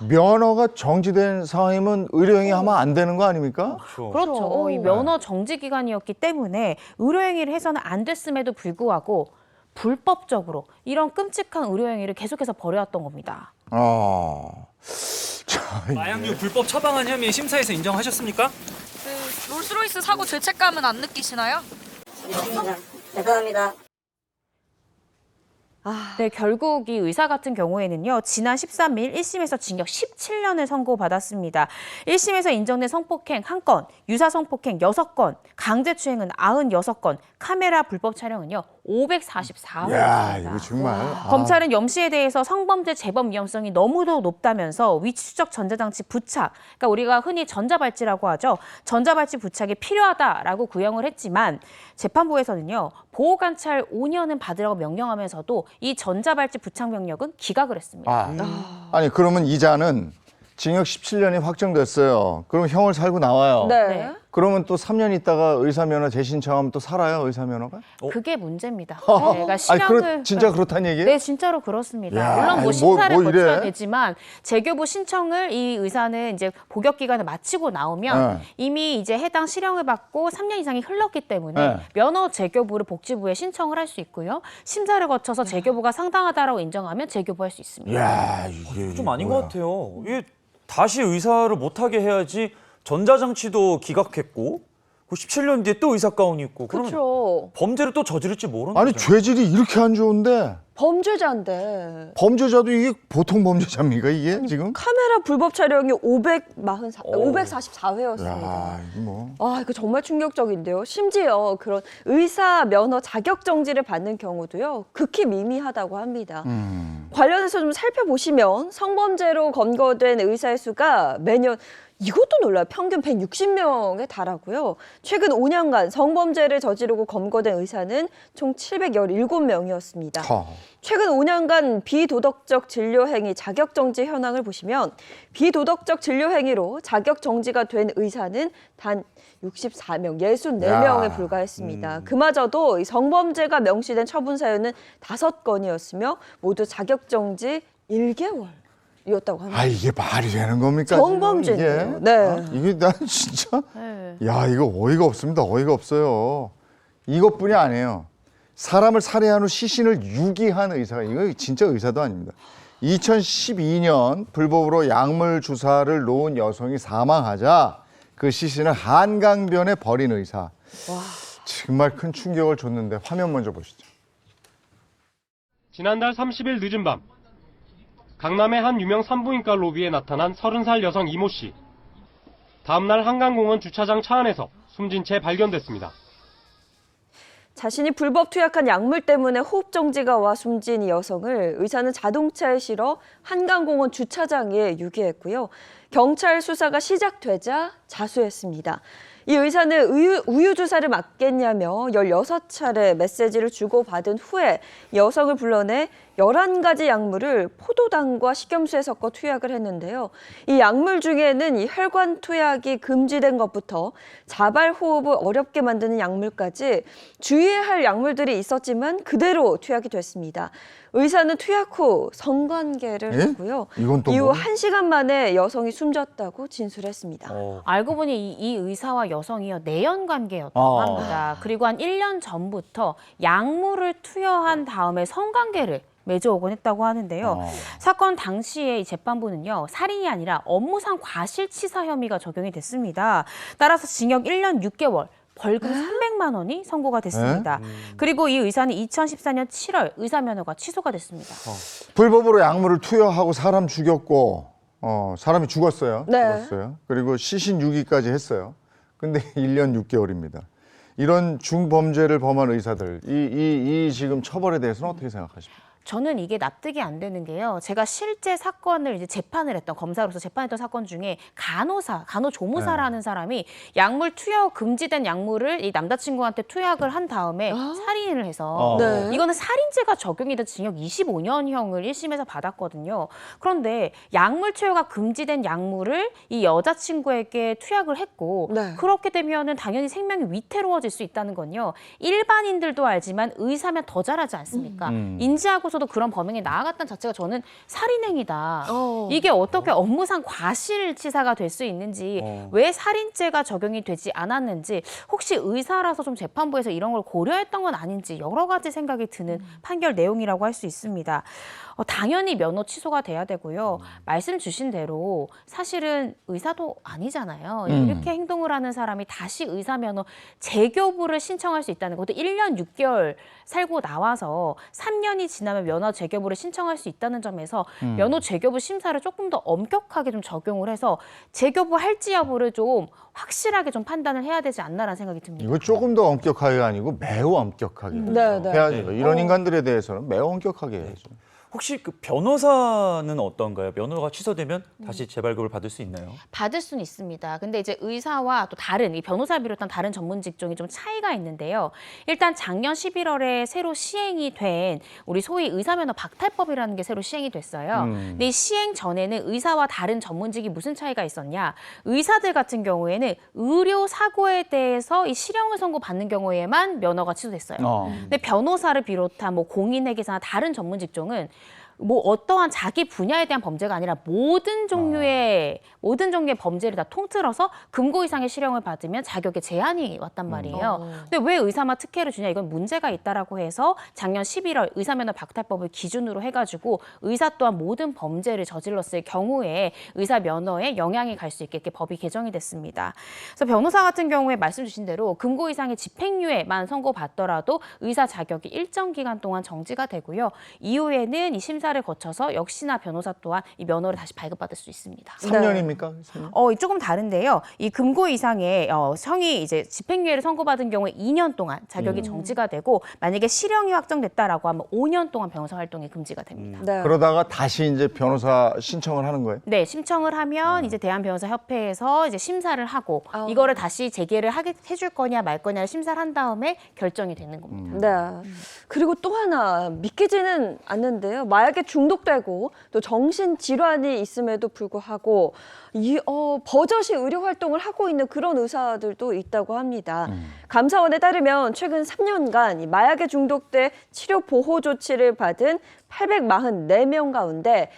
면허가 정지된 상황이면 의료행위 하면 안 되는 거 아닙니까? 그렇죠. 이 면허 정지 기간이었기 때문에 의료행위를 해서는 안 됐음에도 불구하고 불법적으로 이런 끔찍한 의료행위를 계속해서 벌여왔던 겁니다. 마약류 불법 처방한 혐의 심사에서 인정하셨습니까? 롤스로이스 사고 죄책감은 안 느끼시나요? 죄송합니다. 네, 결국 이 의사 같은 경우에는요, 지난 13일 1심에서 징역 17년을 선고받았습니다. 1심에서 인정된 성폭행 1건, 유사 성폭행 6건, 강제추행은 96건, 카메라 불법 촬영은요 544회였습니다. 야, 이거 정말. 검찰은 염 씨에 대해서 성범죄 재범 위험성이 너무도 높다면서 위치 추적 전자장치 부착, 그러니까 우리가 흔히 전자발찌라고 하죠. 전자발찌 부착이 필요하다라고 구형을 했지만 재판부에서는요, 보호관찰 5년은 받으라고 명령하면서도 이 전자발찌 부착 명령은 기각을 했습니다. 아니, 그러면 이자는 징역 17년이 확정됐어요. 그럼 형을 살고 나와요. 네. 그러면 또 3년 있다가 의사면허 재신청하면 또 살아요, 의사면허가? 그게 문제입니다. 네, 그러니까 실형을 진짜 그렇다는 얘기예요? 네, 진짜로 그렇습니다. 야, 물론 뭐 심사를 이래? 거쳐야 되지만 재교부 신청을 이 의사는 이제 복역 기간을 마치고 나오면 이미 이제 해당 실형을 받고 3년 이상이 흘렀기 때문에 면허 재교부를 복지부에 신청을 할 수 있고요. 심사를 거쳐서 재교부가 상당하다라고 인정하면 재교부할 수 있습니다. 야, 이게 좀 아닌 것 같아요. 이게 다시 의사를 못하게 해야지. 전자장치도 기각했고 17년 뒤에 또 의사 가운이 있고 그러면 그렇죠. 범죄를 또 저지를지 모르는 아니, 거죠. 죄질이 이렇게 안 좋은데 범죄자인데. 범죄자도 이게 보통 범죄자입니까 이게 지금? 카메라 불법 촬영이 544회였습니다. 야, 뭐. 아, 이거 정말 충격적인데요. 심지어 그런 의사 면허 자격 정지를 받는 경우도요, 극히 미미하다고 합니다. 관련해서 좀 살펴보시면 성범죄로 검거된 의사의 수가 매년 이것도 놀라요. 평균 160명에 달하고요. 최근 5년간 성범죄를 저지르고 검거된 의사는 총 717명이었습니다. 최근 5년간 비도덕적 진료 행위 자격 정지 현황을 보시면 비도덕적 진료 행위로 자격 정지가 된 의사는 단 64명, 64명에 불과했습니다. 그마저도 이 성범죄가 명시된 처분 사유는 5건이었으며 모두 자격 정지 1개월. 이었다고 합니다. 아, 이게 말이 되는 겁니까? 성범죄인데요. 네. 이게 난 진짜 네. 야, 이거 어이가 없습니다. 어이가 없어요. 이것뿐이 아니에요. 사람을 살해한 후 시신을 유기한 의사가 이거 진짜 의사도 아닙니다. 2012년 불법으로 약물 주사를 놓은 여성이 사망하자 그 시신을 한강변에 버린 의사. 와. 정말 큰 충격을 줬는데 화면 먼저 보시죠. 지난달 30일 늦은 밤 강남의 한 유명 산부인과 로비에 나타난 30살 여성 이모 씨. 다음날 한강공원 주차장 차 안에서 숨진 채 발견됐습니다. 자신이 불법 투약한 약물 때문에 호흡 정지가 와 숨진 이 여성을 의사는 자동차에 실어 한강공원 주차장에 유기했고요. 경찰 수사가 시작되자 자수했습니다. 이 의사는 우유 주사를 맞겠냐며 16차례 메시지를 주고받은 후에 여성을 불러내 11가지 약물을 포도당과 식염수에 섞어 투약을 했는데요. 이 약물 중에는 이 혈관 투약이 금지된 것부터 자발 호흡을 어렵게 만드는 약물까지 주의해야 할 약물들이 있었지만 그대로 투약이 됐습니다. 의사는 투약 후 성관계를 했고요. 이건 또 이후 뭐? 1시간 만에 여성이 숨졌다고 진술했습니다. 알고 보니 이 의사와 여성이요 내연 관계였다고 합니다. 그리고 한 1년 전부터 약물을 투여한 다음에 성관계를 맺어오곤 했다고 하는데요. 사건 당시에 이 재판부는요, 살인이 아니라 업무상 과실치사 혐의가 적용이 됐습니다. 따라서 징역 1년 6개월, 벌금 300만 원이 선고가 됐습니다. 그리고 이 의사는 2014년 7월 의사 면허가 취소가 됐습니다. 불법으로 약물을 투여하고 사람 죽였고 사람이 죽었어요. 네. 죽었어요. 그리고 시신 유기까지 했어요. 근데 1년 6개월입니다. 이런 중범죄를 범한 의사들, 이 지금 처벌에 대해서는 어떻게 생각하십니까? 저는 이게 납득이 안 되는 게요. 제가 실제 사건을 이제 재판을 했던 검사로서 재판했던 사건 중에 간호조무사라는 사람이 약물 투여 금지된 약물을 이 남자친구한테 투약을 한 다음에 살인을 해서 이거는 살인죄가 적용이 돼 징역 25년형을 1심에서 받았거든요. 그런데 약물 투여가 금지된 약물을 이 여자친구에게 투약을 했고 그렇게 되면은 당연히 생명이 위태로워질 수 있다는 건요. 일반인들도 알지만 의사면 더 잘하지 않습니까? 인지하고 도 그런 범행에 나아갔다는 자체가 저는 살인행위다. 이게 어떻게 업무상 과실치사가 될 수 있는지, 왜 살인죄가 적용이 되지 않았는지, 혹시 의사라서 좀 재판부에서 이런 걸 고려했던 건 아닌지 여러 가지 생각이 드는 판결 내용이라고 할 수 있습니다. 당연히 면허 취소가 돼야 되고요. 말씀 주신 대로 사실은 의사도 아니잖아요. 이렇게 행동을 하는 사람이 다시 의사 면허 재교부를 신청할 수 있다는 것도 1년 6개월 살고 나와서 3년이 지나면 면허 재교부를 신청할 수 있다는 점에서 면허 재교부 심사를 조금 더 엄격하게 좀 적용을 해서 재교부 할지 여부를 좀 확실하게 좀 판단을 해야 되지 않나라는 생각이 듭니다. 이거 조금 더 엄격하게 아니고 매우 엄격하게 해야죠. 이런 인간들에 대해서는 매우 엄격하게 해야죠. 혹시 그 변호사는 어떤가요? 면허가 취소되면 다시 재발급을 받을 수 있나요? 받을 수는 있습니다. 근데 이제 의사와 또 다른 이 변호사를 비롯한 다른 전문 직종이 좀 차이가 있는데요. 일단 작년 11월에 새로 시행이 된 우리 소위 의사면허 박탈법이라는 게 새로 시행이 됐어요. 근데 이 시행 전에는 의사와 다른 전문직이 무슨 차이가 있었냐? 의사들 같은 경우에는 의료 사고에 대해서 이 실형을 선고받는 경우에만 면허가 취소됐어요. 근데 변호사를 비롯한 뭐 공인회계사나 다른 전문 직종은 뭐 어떠한 자기 분야에 대한 범죄가 아니라 모든 종류의 범죄를 다 통틀어서 금고 이상의 실형을 받으면 자격에 제한이 왔단 말이에요. 근데 왜 의사만 특혜를 주냐? 이건 문제가 있다라고 해서 작년 11월 의사면허 박탈법을 기준으로 해가지고 의사 또한 모든 범죄를 저질렀을 경우에 의사 면허에 영향이 갈 수 있게 이렇게 법이 개정이 됐습니다. 그래서 변호사 같은 경우에 말씀 주신 대로 금고 이상의 집행유예만 선고받더라도 의사 자격이 일정 기간 동안 정지가 되고요. 이후에는 이 심사를 거쳐서 역시나 변호사 또한 이 면허를 다시 발급받을 수 있습니다. 3년입니까? 조금 다른데요. 이 금고 이상의 형이 이제 집행유예를 선고받은 경우에 2년 동안 자격이 정지가 되고 만약에 실형이 확정됐다라고 하면 5년 동안 변호사 활동이 금지가 됩니다. 그러다가 다시 이제 변호사 신청을 하는 거예요? 네, 신청을 하면 이제 대한변호사협회에서 이제 심사를 하고 이거를 다시 재개를 해줄 거냐 말 거냐를 심사를 한 다음에 결정이 되는 겁니다. 네. 그리고 또 하나 믿기지는 않는데요. 마약에 중독되고 또 정신 질환이 있음에도 불구하고 버젓이 의료 활동을 하고 있는 그런 의사들도 있다고 합니다. 감사원에 따르면 최근 3년간 이 마약에 중독돼 치료 보호 조치를 받은 844명 가운데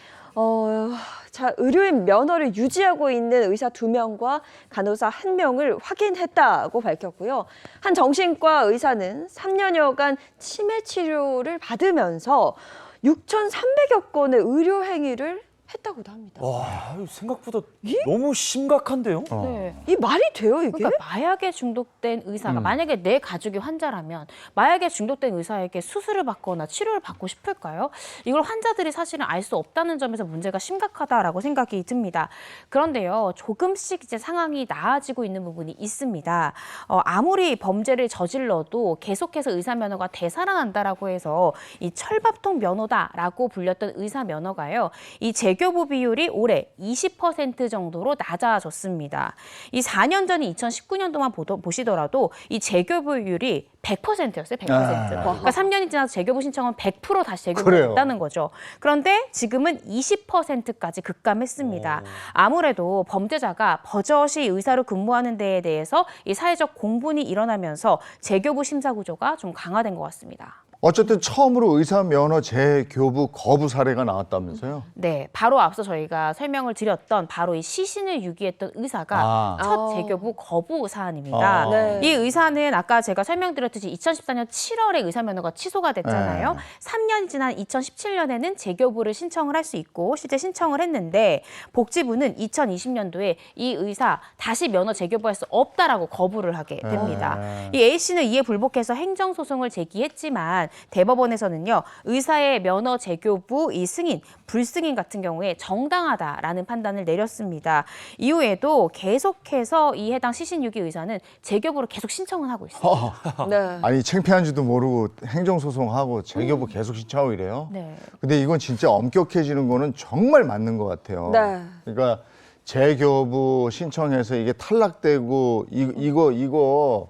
의료인 면허를 유지하고 있는 의사 2명과 간호사 1명을 확인했다고 밝혔고요. 한 정신과 의사는 3년여간 치매 치료를 받으면서 6,300여 건의 의료 행위를 했다고도 합니다. 와, 생각보다 너무 심각한데요? 네. 이 말이 돼요, 이게? 그러니까 마약에 중독된 의사가 만약에 내 가족이 환자라면 마약에 중독된 의사에게 수술을 받거나 치료를 받고 싶을까요? 이걸 환자들이 사실은 알 수 없다는 점에서 문제가 심각하다라고 생각이 듭니다. 그런데요, 조금씩 이제 상황이 나아지고 있는 부분이 있습니다. 아무리 범죄를 저질러도 계속해서 의사 면허가 되살아난다라고 해서 이 철밥통 면허다라고 불렸던 의사 면허가요, 이 재교부 비율이 올해 20% 정도로 낮아졌습니다. 이 4년 전인 2019년도만 보시더라도 이 재교부율이 100%였어요. 100%. 그러니까 3년이 지나서 재교부 신청은 100% 다시 재교부가 됐다는 거죠. 그런데 지금은 20%까지 급감했습니다. 아무래도 범죄자가 버젓이 의사로 근무하는 데에 대해서 이 사회적 공분이 일어나면서 재교부 심사 구조가 좀 강화된 것 같습니다. 어쨌든 처음으로 의사 면허 재교부 거부 사례가 나왔다면서요? 네, 바로 앞서 저희가 설명을 드렸던 바로 이 시신을 유기했던 의사가 첫 재교부 거부 사안입니다. 이 의사는 아까 제가 설명드렸듯이 2014년 7월에 의사 면허가 취소가 됐잖아요. 3년이 지난 2017년에는 재교부를 신청을 할 수 있고 실제 신청을 했는데 복지부는 2020년도에 이 의사 다시 면허 재교부할 수 없다라고 거부를 하게 됩니다. 이 A 씨는 이에 불복해서 행정소송을 제기했지만 대법원에서는요, 의사의 면허 재교부 이 승인, 불승인 같은 경우에 정당하다라는 판단을 내렸습니다. 이후에도 계속해서 이 해당 시신유기 의사는 재교부를 계속 신청을 하고 있어요. 네. 아니 창피한지도 모르고 행정소송하고 재교부 계속 신청하고 이래요? 네. 근데 이건 진짜 엄격해지는 거는 정말 맞는 것 같아요. 네. 그러니까 재교부 신청해서 이게 탈락되고 이거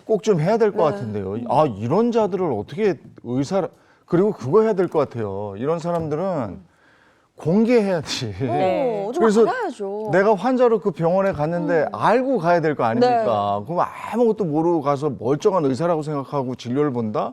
꼭 좀 해야 될 것 같은데요. 이런 자들을 어떻게 그리고 그거 해야 될 것 같아요. 이런 사람들은 공개해야지. 좀 그래서 알아야죠. 내가 환자로 그 병원에 갔는데 알고 가야 될 거 아닙니까? 그럼 아무것도 모르고 가서 멀쩡한 의사라고 생각하고 진료를 본다?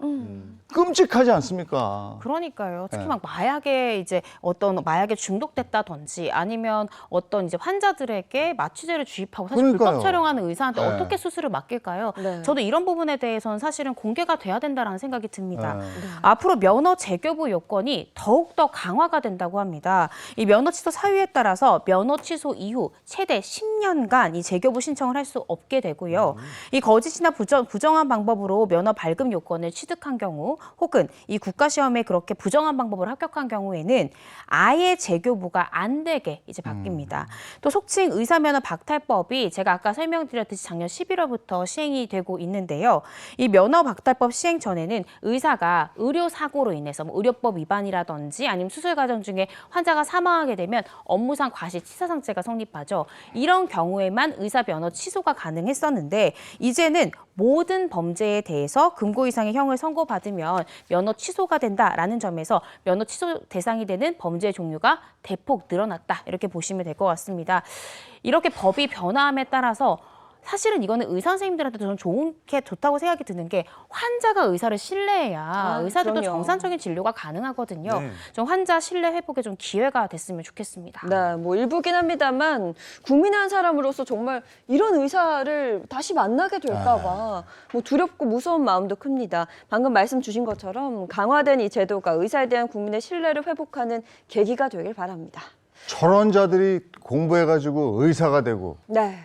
끔찍하지 않습니까? 그러니까요. 특히 네. 막 마약에 이제 어떤 마약에 중독됐다든지 아니면 어떤 이제 환자들에게 마취제를 주입하고 사실 그러니까요. 불법 촬영하는 의사한테 네. 어떻게 수술을 맡길까요? 네. 저도 이런 부분에 대해서는 사실은 공개가 돼야 된다라는 생각이 듭니다. 앞으로 면허 재교부 요건이 더욱더 강화가 된다고 합니다. 이 면허 취소 사유에 따라서 면허 취소 이후 최대 10년간 이 재교부 신청을 할 수 없게 되고요. 이 거짓이나 부정한 방법으로 면허 발급 요건을 취득한 경우 혹은 이 국가시험에 그렇게 부정한 방법으로 합격한 경우에는 아예 재교부가 안 되게 이제 바뀝니다. 또 속칭 의사면허 박탈법이 제가 아까 설명드렸듯이 작년 11월부터 시행이 되고 있는데요. 이 면허 박탈법 시행 전에는 의사가 의료사고로 인해서 의료법 위반이라든지 아니면 수술 과정 중에 환자가 사망하게 되면 업무상 과실치사상죄가 성립하죠. 이런 경우에만 의사 면허 취소가 가능했었는데 이제는 모든 범죄에 대해서 금고 이상의 형을 선고받으면 면허 취소가 된다라는 점에서 면허 취소 대상이 되는 범죄의 종류가 대폭 늘어났다. 이렇게 보시면 될 것 같습니다. 이렇게 법이 변화함에 따라서 사실은 이거는 의사 선생님들한테 저는 좋다고 생각이 드는 게 환자가 의사를 신뢰해야 의사들도 그럼요. 정상적인 진료가 가능하거든요. 네. 좀 환자 신뢰 회복에 좀 기회가 됐으면 좋겠습니다. 네, 뭐 일부긴 합니다만 국민의 한 사람으로서 정말 이런 의사를 다시 만나게 될까봐 뭐 두렵고 무서운 마음도 큽니다. 방금 말씀 주신 것처럼 강화된 이 제도가 의사에 대한 국민의 신뢰를 회복하는 계기가 되길 바랍니다. 저런 자들이 공부해가지고 의사가 되고 네.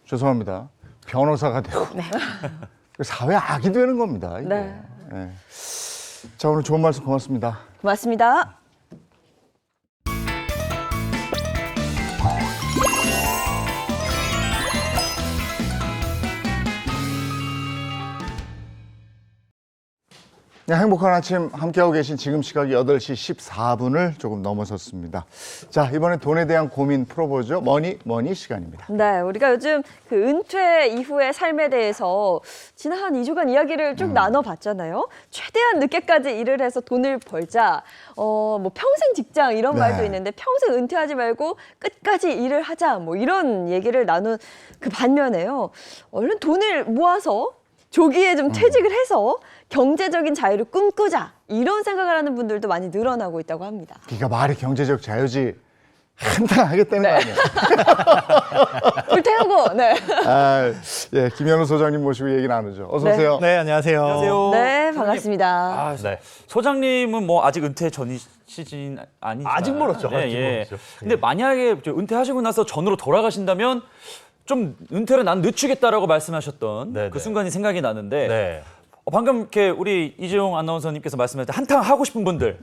죄송합니다. 변호사가 되고 사회 악이 되는 겁니다. 이거. 네. 네. 자, 오늘 좋은 말씀 고맙습니다. 고맙습니다. 네, 행복한 아침 함께하고 계신 지금 시각이 8시 14분을 조금 넘어섰습니다. 자, 이번엔 돈에 대한 고민 풀어보죠. 머니 시간입니다. 네, 우리가 요즘 그 은퇴 이후의 삶에 대해서 지난 한 2주간 이야기를 쭉 나눠봤잖아요. 최대한 늦게까지 일을 해서 돈을 벌자. 뭐 평생 직장 이런 네. 말도 있는데 평생 은퇴하지 말고 끝까지 일을 하자. 뭐 이런 얘기를 나눈 그 반면에요. 얼른 돈을 모아서 조기에 좀 퇴직을 해서 경제적인 자유를 꿈꾸자. 이런 생각을 하는 분들도 많이 늘어나고 있다고 합니다. 그러니까 말이 경제적 자유지 한탕 하겠다는 거 아니에요. 불태우고. 네. 예, 김현우 소장님 모시고 얘기 나누죠. 어서 오세요. 네, 안녕하세요. 안녕하세요. 네, 반갑습니다. 네. 소장님은 뭐 아직 은퇴 전이시진 아니죠. 아직 멀었죠. 네, 아직 예. 멀었죠. 근데 만약에 은퇴하시고 나서 전으로 돌아가신다면 좀 은퇴를 난 늦추겠다라고 말씀하셨던 그 순간이 생각이 나는데 방금 이렇게 우리 이재용 아나운서님께서 말씀하셨을 때 한탕 하고 싶은 분들,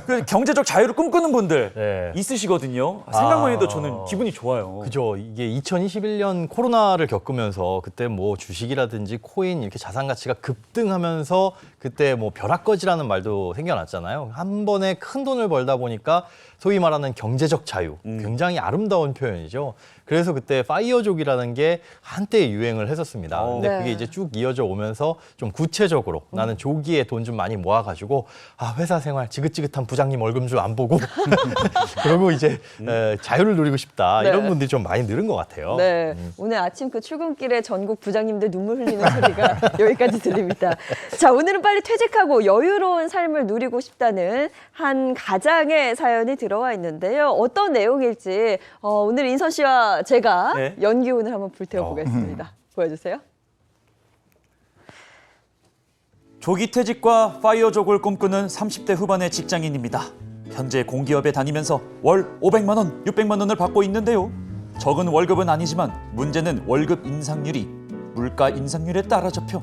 그 경제적 자유를 꿈꾸는 분들 있으시거든요. 생각만 해도 저는 기분이 좋아요. 그죠. 이게 2021년 코로나를 겪으면서 그때 뭐 주식이라든지 코인 이렇게 자산 가치가 급등하면서 그때 뭐 벼락거지라는 말도 생겨났잖아요. 한 번에 큰 돈을 벌다 보니까 소위 말하는 경제적 자유, 굉장히 아름다운 표현이죠. 그래서 그때 파이어족이라는 게 한때 유행을 했었습니다. 근데 네. 그게 이제 쭉 이어져 오면서 좀 구체적으로 나는 조기에 돈 좀 많이 모아가지고 회사 생활 지긋지긋한 부장님 월급 좀 안 보고 그러고 이제 자유를 누리고 싶다 네. 이런 분들이 좀 많이 늘은 것 같아요. 네, 오늘 아침 그 출근길에 전국 부장님들 눈물 흘리는 소리가 여기까지 들립니다. 자, 오늘은 빨리 퇴직하고 여유로운 삶을 누리고 싶다는 한 가장의 사연이 들어와 있는데요. 어떤 내용일지 오늘 인선 씨와 제가 연기운을 한번 불태워 보겠습니다. 보여주세요. 조기 퇴직과 파이어족을 꿈꾸는 30대 후반의 직장인입니다. 현재 공기업에 다니면서 월 500만 원, 600만 원을 받고 있는데요. 적은 월급은 아니지만 문제는 월급 인상률이 물가 인상률에 따라잡혀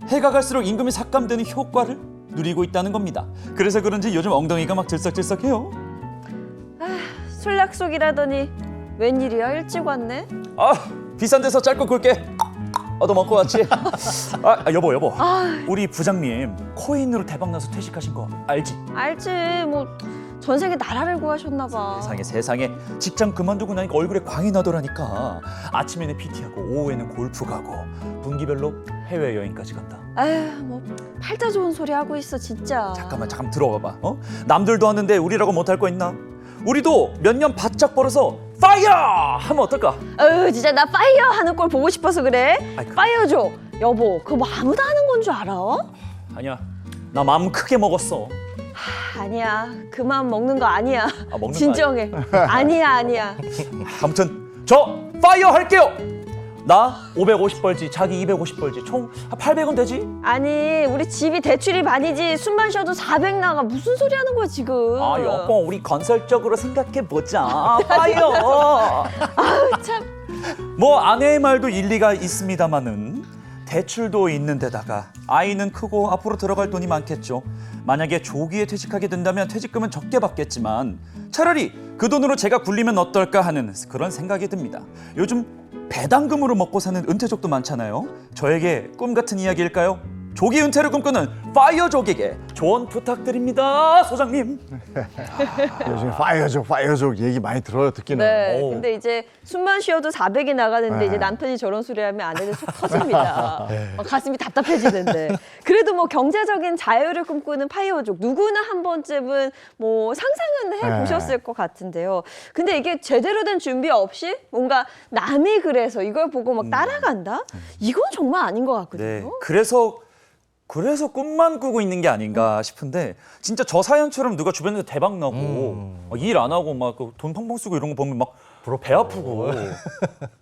해가 갈수록 임금이 삭감되는 효과를 누리고 있다는 겁니다. 그래서 그런지 요즘 엉덩이가 막 들썩들썩해요. 술 약속이라더니 웬일이야, 일찍 왔네? 비싼 데서 짧고 굵게 얻어먹고 왔지. 여보. 우리 부장님 코인으로 대박나서 퇴직하신 거 알지? 알지, 뭐 전세계 나라를 구하셨나 봐. 세상에 직장 그만두고 나니까 얼굴에 광이 나더라니까. 아침에는 PT하고 오후에는 골프 가고 분기별로 해외여행까지 간다. 에휴, 뭐 팔자 좋은 소리 하고 있어 진짜. 잠깐 들어봐봐. 남들도 하는데 우리라고 못할 거 있나? 우리도 몇 년 바짝 벌어서 파이어 하면 어떨까? 진짜 나 파이어 하는 걸 보고 싶어서 그래. 파이어 줘. 여보, 그거 뭐 아무나 하는 건 줄 알아? 아니야, 나 마음 크게 먹었어. 아니야, 그 마음 먹는 거 아니야. 먹는 거 진정해. 아니야. 아무튼 저 파이어 할게요. 나 550 벌지, 자기 250 벌지, 총 800원 되지? 아니, 우리 집이 대출이 반이지 숨만 쉬어도 400 나가. 무슨 소리 하는 거야 지금. 여보, 우리 건설적으로 생각해보자. 파이어. 참. 뭐 아내의 말도 일리가 있습니다마는 대출도 있는 데다가 아이는 크고 앞으로 들어갈 돈이 많겠죠. 만약에 조기에 퇴직하게 된다면 퇴직금은 적게 받겠지만 차라리 그 돈으로 제가 굴리면 어떨까 하는 그런 생각이 듭니다. 요즘 배당금으로 먹고 사는 은퇴족도 많잖아요. 저에게 꿈 같은 이야기일까요? 조기 은퇴를 꿈꾸는 파이어족에게 조언 부탁드립니다, 소장님. 요즘 파이어족 얘기 많이 들어요, 듣기는. 네, 오. 근데 이제 숨만 쉬어도 400이 나가는데 네. 이제 남편이 저런 소리 하면 아내는 속 터집니다. 네. 가슴이 답답해지는데. 그래도 뭐 경제적인 자유를 꿈꾸는 파이어족 누구나 한 번쯤은 뭐 상상은 해보셨을 것 같은데요. 근데 이게 제대로 된 준비 없이 뭔가 남이 그래서 이걸 보고 막 따라간다? 이건 정말 아닌 것 같거든요. 네, 그래서 꿈만 꾸고 있는 게 아닌가 싶은데 진짜 저 사연처럼 누가 주변에서 대박 나고 일 안 하고 막 돈 펑펑 쓰고 이런 거 보면 막 배 아프고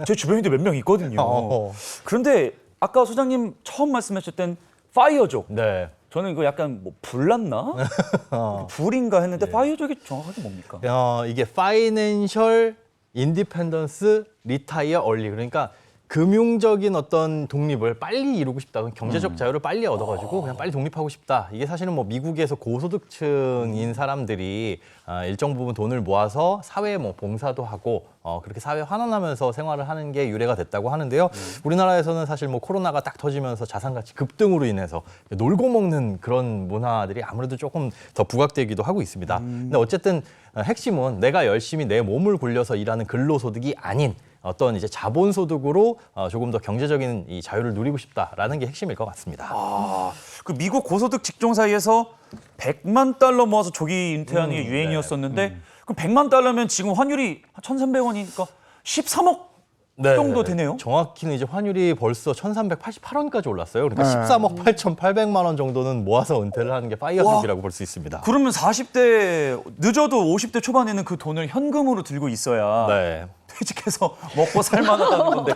제 주변에도 몇 명 있거든요. 그런데 아까 소장님 처음 말씀하셨던 파이어족. 네. 저는 이거 약간 뭐 불났나? 불인가 했는데 파이어족이 정확하게 뭡니까? 이게 파이낸셜 인디펜던스 리타이어 얼리, 그러니까 금융적인 어떤 독립을 빨리 이루고 싶다. 경제적 자유를 빨리 얻어가지고 그냥 빨리 독립하고 싶다. 이게 사실은 뭐 미국에서 고소득층인 사람들이 일정 부분 돈을 모아서 사회에 뭐 봉사도 하고 그렇게 사회 환원하면서 생활을 하는 게 유래가 됐다고 하는데요. 우리나라에서는 사실 뭐 코로나가 딱 터지면서 자산가치 급등으로 인해서 놀고 먹는 그런 문화들이 아무래도 조금 더 부각되기도 하고 있습니다. 근데 어쨌든 핵심은 내가 열심히 내 몸을 굴려서 일하는 근로소득이 아닌 어떤 이제 자본소득으로 조금 더 경제적인 이 자유를 누리고 싶다라는 게 핵심일 것 같습니다. 그 미국 고소득 직종 사이에서 100만 달러 모아서 조기 은퇴하는 게 유행이었었는데 그럼 100만 달러면 지금 환율이 1,300원이니까 13억 정도 되네요. 정확히는 이제 환율이 벌써 1,388원까지 올랐어요. 그러니까 13억 8,800만 원 정도는 모아서 은퇴를 하는 게 파이어족이라고 볼 수 있습니다. 그러면 40대 늦어도 50대 초반에는 그 돈을 현금으로 들고 있어야 퇴직해서 먹고 살만하다는 건데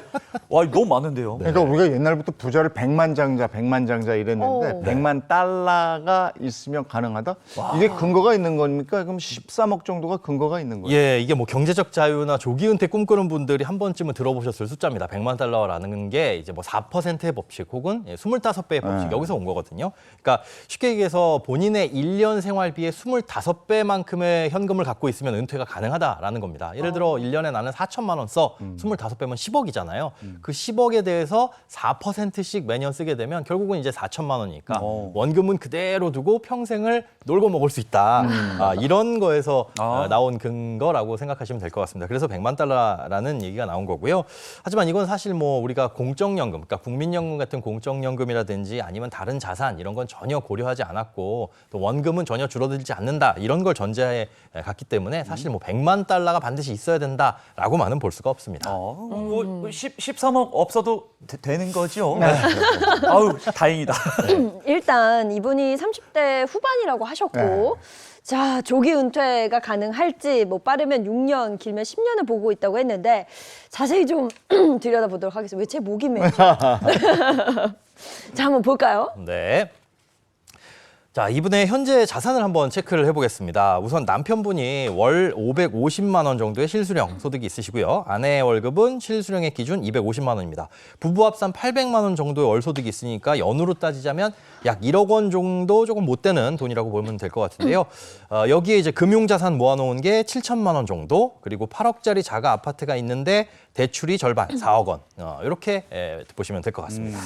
와 너무 많은데요. 그러니까 우리가 옛날부터 부자를 100만 장자 이랬는데 100만 달러가 있으면 가능하다? 이게 근거가 있는 겁니까? 그럼 13억 정도가 근거가 있는 거예요? 예, 이게 뭐 경제적 자유나 조기 은퇴 꿈꾸는 분들이 한 번쯤은 들어보셨을 숫자입니다. 100만 달러라는 게 이제 뭐 4%의 법칙 혹은 25배의 법칙 여기서 온 거거든요. 그러니까 쉽게 얘기해서 본인의 1년 생활비의 25배만큼의 현금을 갖고 있으면 은퇴가 가능하다라는 겁니다. 예를 들어 1년에 나는 4천만 원 써. 25배면 10억이잖아요. 그 10억에 대해서 4%씩 매년 쓰게 되면 결국은 이제 4천만 원이니까 원금은 그대로 두고 평생을 놀고 먹을 수 있다. 이런 거에서 나온 근거라고 생각하시면 될 것 같습니다. 그래서 100만 달러라는 얘기가 나온 거고요. 하지만 이건 사실 뭐 우리가 공적연금, 그러니까 국민연금 같은 공적연금이라든지 아니면 다른 자산 이런 건 전혀 고려하지 않았고 또 원금은 전혀 줄어들지 않는다. 이런 걸 전제하에 갔기 때문에 사실 뭐 100만 달러가 반드시 있어야 된다라고만은 볼 수가 없습니다. 13억 없어도 되는 거죠? 아우 다행이다. 일단 이분이 30대 후반이라고 하셨고 자, 조기 은퇴가 가능할지 뭐 빠르면 6년, 길면 10년을 보고 있다고 했는데 자세히 좀 들여다보도록 하겠습니다. 왜 제 목이 메죠? 자, 한번 볼까요? 네. 자, 이분의 현재 자산을 한번 체크를 해보겠습니다. 우선 남편분이 월 550만 원 정도의 실수령 소득이 있으시고요. 아내의 월급은 실수령의 기준 250만 원입니다. 부부 합산 800만 원 정도의 월 소득이 있으니까 연으로 따지자면 약 1억 원 정도 조금 못 되는 돈이라고 보면 될 것 같은데요. 여기에 이제 금융자산 모아놓은 게 7천만 원 정도, 그리고 8억짜리 자가 아파트가 있는데 대출이 절반, 4억 원. 이렇게 보시면 될 것 같습니다.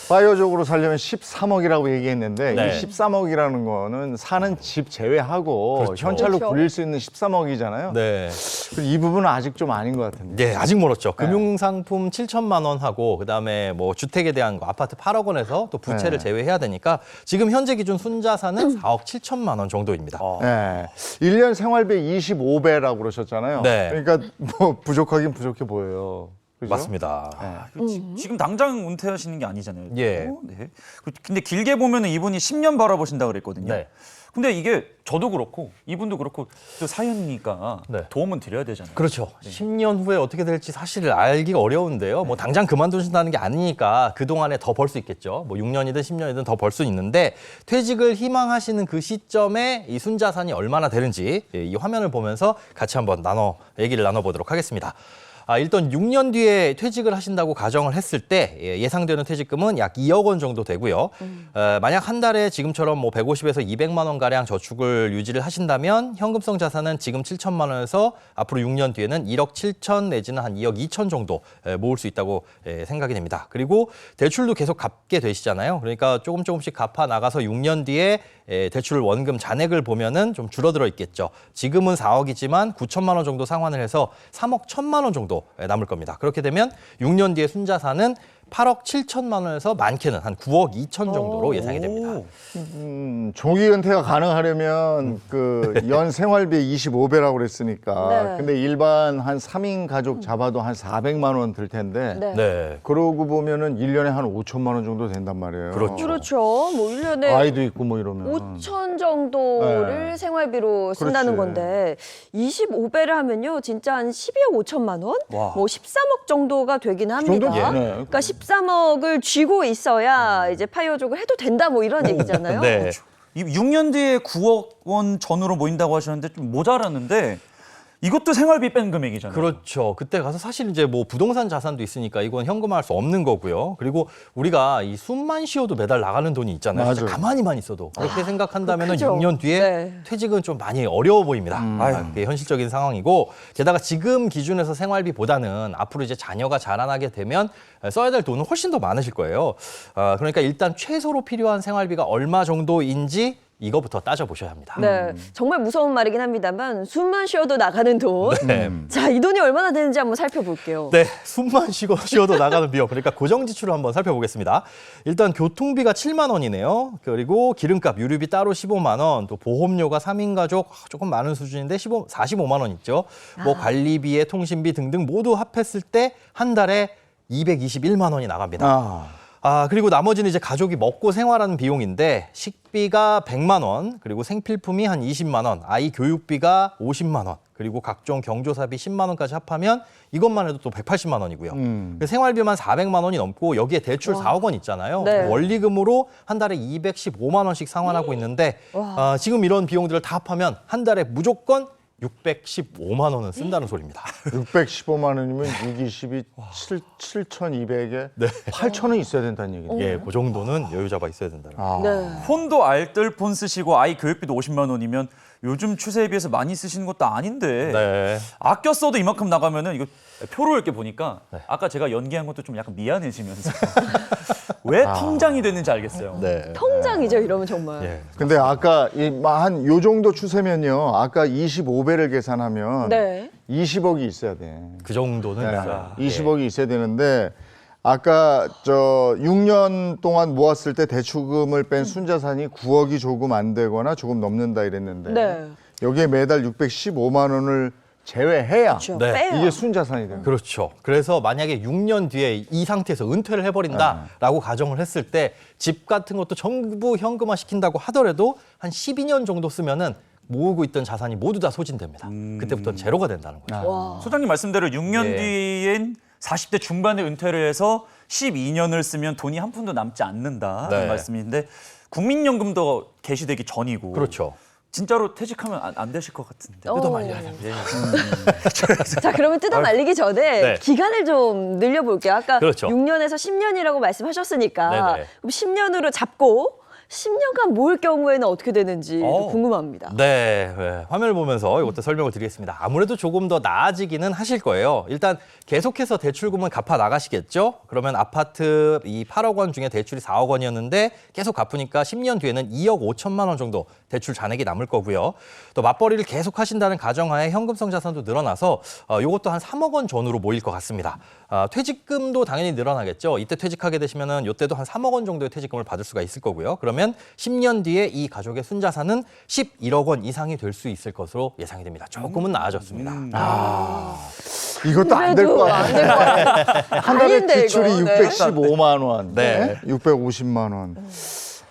파이어족으로 살려면 13억이라고 얘기했는데 네. 이 13억이라는 거는 사는 집 제외하고 그렇죠. 현찰로 그렇죠. 굴릴 수 있는 13억이잖아요. 네. 이 부분은 아직 좀 아닌 것 같은데. 네, 아직 멀었죠. 금융상품 7천만 원 하고 그다음에 뭐 주택에 대한 거 아파트 8억 원에서 또 부채를 제외해야 되니까 지금 현재 기준 순자산은 4억 7천만 원 정도입니다. 네. 1년 생활비 25배라고 그러셨잖아요. 네. 그러니까 뭐 부족하긴 부족해 보여요. 그죠? 맞습니다. 지금 당장 은퇴하시는 게 아니잖아요. 예. 네. 근데 길게 보면은 이분이 10년 바라보신다 그랬거든요. 네. 근데 이게 저도 그렇고 이분도 그렇고 또 사연이니까 도움은 드려야 되잖아요. 그렇죠. 10년 후에 어떻게 될지 사실 알기가 어려운데요. 뭐 당장 그만두신다는 게 아니니까 그동안에 더 벌 수 있겠죠. 뭐 6년이든 10년이든 더 벌 수 있는데 퇴직을 희망하시는 그 시점에 이 순자산이 얼마나 되는지 이 화면을 보면서 같이 한번 얘기를 나눠보도록 하겠습니다. 일단 6년 뒤에 퇴직을 하신다고 가정을 했을 때 예상되는 퇴직금은 약 2억 원 정도 되고요. 만약 한 달에 지금처럼 뭐 150에서 200만 원 가량 저축을 유지를 하신다면 현금성 자산은 지금 7천만 원에서 앞으로 6년 뒤에는 1억 7천 내지는 한 2억 2천 정도 모을 수 있다고 생각이 됩니다. 그리고 대출도 계속 갚게 되시잖아요. 그러니까 조금씩 갚아 나가서 6년 뒤에 대출 원금 잔액을 보면은 좀 줄어들어 있겠죠. 지금은 4억이지만 9천만 원 정도 상환을 해서 3억 1천만 원 정도 남을 겁니다. 그렇게 되면 6년 뒤에 순자산은 8억 7천만 원에서 많게는 한 9억 2천 정도로 예상이 됩니다. 조기 은퇴가 가능하려면 그 연 생활비 25배라고 그랬으니까 네. 근데 일반 한 3인 가족 잡아도 한 400만 원 들 텐데 네. 그러고 보면은 1년에 한 5천만 원 정도 된단 말이에요. 그렇죠. 뭐 1년에 아이도 있고 뭐 이러면 5천 정도를 네. 생활비로 쓴다는 그렇지. 건데 25배를 하면요. 진짜 한 12억 5천만 원? 와. 뭐 13억 정도가 되긴 합니다. 정도? 예. 그러니까 13억을 쥐고 있어야 이제 파이어족을 해도 된다 뭐 이런 얘기잖아요. 네. 이 6년 뒤에 9억 원 전후로 모인다고 하셨는데 좀 모자랐는데 이것도 생활비 뺀 금액이잖아요. 그렇죠. 그때 가서 사실 이제 뭐 부동산 자산도 있으니까 이건 현금화할 수 없는 거고요. 그리고 우리가 이 숨만 쉬어도 매달 나가는 돈이 있잖아요. 진짜 맞아요. 가만히만 있어도 그렇게 생각한다면 그죠. 6년 뒤에 네. 퇴직은 좀 많이 어려워 보입니다. 그게 현실적인 상황이고 게다가 지금 기준에서 생활비보다는 앞으로 이제 자녀가 자라나게 되면 써야 될 돈은 훨씬 더 많으실 거예요. 그러니까 일단 최소로 필요한 생활비가 얼마 정도인지 이거부터 따져보셔야 합니다. 네, 정말 무서운 말이긴 합니다만 숨만 쉬어도 나가는 돈. 네. 자, 이 돈이 얼마나 되는지 한번 살펴볼게요. 네, 숨만 쉬어도 나가는 비용. 그러니까 고정 지출을 한번 살펴보겠습니다. 일단 교통비가 7만 원이네요. 그리고 기름값, 유류비 따로 15만 원, 또 보험료가 3인 가족 조금 많은 수준인데 45만 원 있죠. 뭐 관리비에 통신비 등등 모두 합했을 때 한 달에 221만 원이 나갑니다. 그리고 나머지는 이제 가족이 먹고 생활하는 비용인데 식비가 100만 원, 그리고 생필품이 한 20만 원, 아이 교육비가 50만 원, 그리고 각종 경조사비 10만 원까지 합하면 이것만 해도 또 180만 원이고요. 생활비만 400만 원이 넘고 여기에 대출 4억 원 있잖아요. 네. 원리금으로 한 달에 215만 원씩 상환하고 있는데 지금 이런 비용들을 다 합하면 한 달에 무조건 615만 원은 쓴다는 소리입니다. 615만 원이면 6, 20이 7,200에 8,000원 있어야 된다는 얘기네요. 예, 그 정도는 여유 잡아 있어야 된다는 거죠. 폰도 알뜰 폰 쓰시고 아이 교육비도 50만 원이면 요즘 추세에 비해서 많이 쓰시는 것도 아닌데 네. 아껴 써도 이만큼 나가면은 이거 표로 이렇게 보니까 아까 제가 연기한 것도 좀 약간 미안해지면서 왜 통장이 됐는지 알겠어요. 네. 통장이죠, 이러면 정말. 근데 아까 한 요 정도 추세면요. 아까 25배를 계산하면 네. 20억이 있어야 돼. 그 정도는 있어요. 20억이 있어야 되는데 아까 6년 동안 모았을 때 대출금을 뺀 순자산이 9억이 조금 안 되거나 조금 넘는다 이랬는데 네. 여기에 매달 615만 원을 제외해야 그렇죠. 네. 이게 순자산이 됩니다. 그렇죠. 그래서 만약에 6년 뒤에 이 상태에서 은퇴를 해버린다라고 가정을 했을 때 집 같은 것도 전부 현금화 시킨다고 하더라도 한 12년 정도 쓰면은 모으고 있던 자산이 모두 다 소진됩니다. 그때부터는 제로가 된다는 거죠. 소장님 말씀대로 6년 네. 뒤엔 40대 중반에 은퇴를 해서 12년을 쓰면 돈이 한 푼도 남지 않는다는 네. 말씀인데 국민연금도 개시되기 전이고 그렇죠. 진짜로 퇴직하면 안 되실 것 같은데. 뜯어말려야 됩니다. 자, 그러면 뜯어 말리기 전에 네. 기간을 좀 늘려볼게요. 아까 그렇죠. 6년에서 10년이라고 말씀하셨으니까 네네. 그럼 10년으로 잡고 10년간 모을 경우에는 어떻게 되는지 궁금합니다. 네, 화면을 보면서 이것도 설명을 드리겠습니다. 아무래도 조금 더 나아지기는 하실 거예요. 일단 계속해서 대출금은 갚아 나가시겠죠? 그러면 아파트 이 8억 원 중에 대출이 4억 원이었는데 계속 갚으니까 10년 뒤에는 2억 5천만 원 정도 대출 잔액이 남을 거고요. 또 맞벌이를 계속 하신다는 가정하에 현금성 자산도 늘어나서 이것도 한 3억 원 전후로 모일 것 같습니다. 퇴직금도 당연히 늘어나겠죠. 이때 퇴직하게 되시면은 이때도 한 3억 원 정도의 퇴직금을 받을 수가 있을 거고요. 그러면 10년 뒤에 이 가족의 순자산은 11억 원 이상이 될 수 있을 것으로 예상이 됩니다. 조금은 나아졌습니다. 이것도 안 될 거 안 될 거 같아요. 같아요. 한 달에 아닌데, 지출이 이거. 네. 615만 원, 네. 650만 원.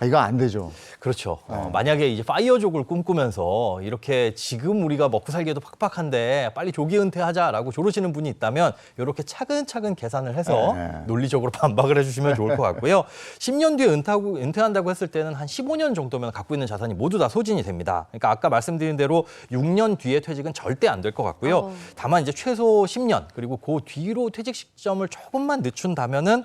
이거 안 되죠. 그렇죠. 만약에 이제 파이어족을 꿈꾸면서 이렇게 지금 우리가 먹고 살기에도 팍팍한데 빨리 조기 은퇴하자라고 조르시는 분이 있다면 이렇게 차근차근 계산을 해서 논리적으로 반박을 해주시면 좋을 것 같고요. 10년 뒤에 은퇴한다고 했을 때는 한 15년 정도면 갖고 있는 자산이 모두 다 소진이 됩니다. 그러니까 아까 말씀드린 대로 6년 뒤에 퇴직은 절대 안 될 것 같고요. 다만 이제 최소 10년 그리고 그 뒤로 퇴직 시점을 조금만 늦춘다면은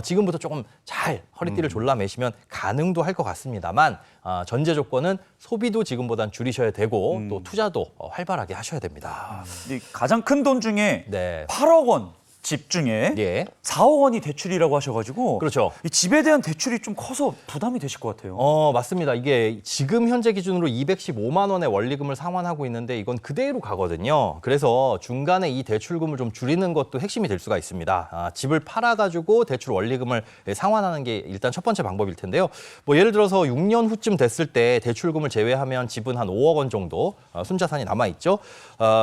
지금부터 조금 잘 허리띠를 졸라매시면 가능도 할 것 같습니다만 전제 조건은 소비도 지금보단 줄이셔야 되고 또 투자도 활발하게 하셔야 됩니다. 가장 큰 돈 중에 네. 8억 원 집 중에 4억 원이 대출이라고 하셔가지고 그렇죠. 이 집에 대한 대출이 좀 커서 부담이 되실 것 같아요. 맞습니다. 이게 지금 현재 기준으로 215만 원의 원리금을 상환하고 있는데 이건 그대로 가거든요. 그래서 중간에 이 대출금을 좀 줄이는 것도 핵심이 될 수가 있습니다. 집을 팔아가지고 대출 원리금을 상환하는 게 일단 첫 번째 방법일 텐데요. 뭐 예를 들어서 6년 후쯤 됐을 때 대출금을 제외하면 집은 한 5억 원 정도 순자산이 남아있죠.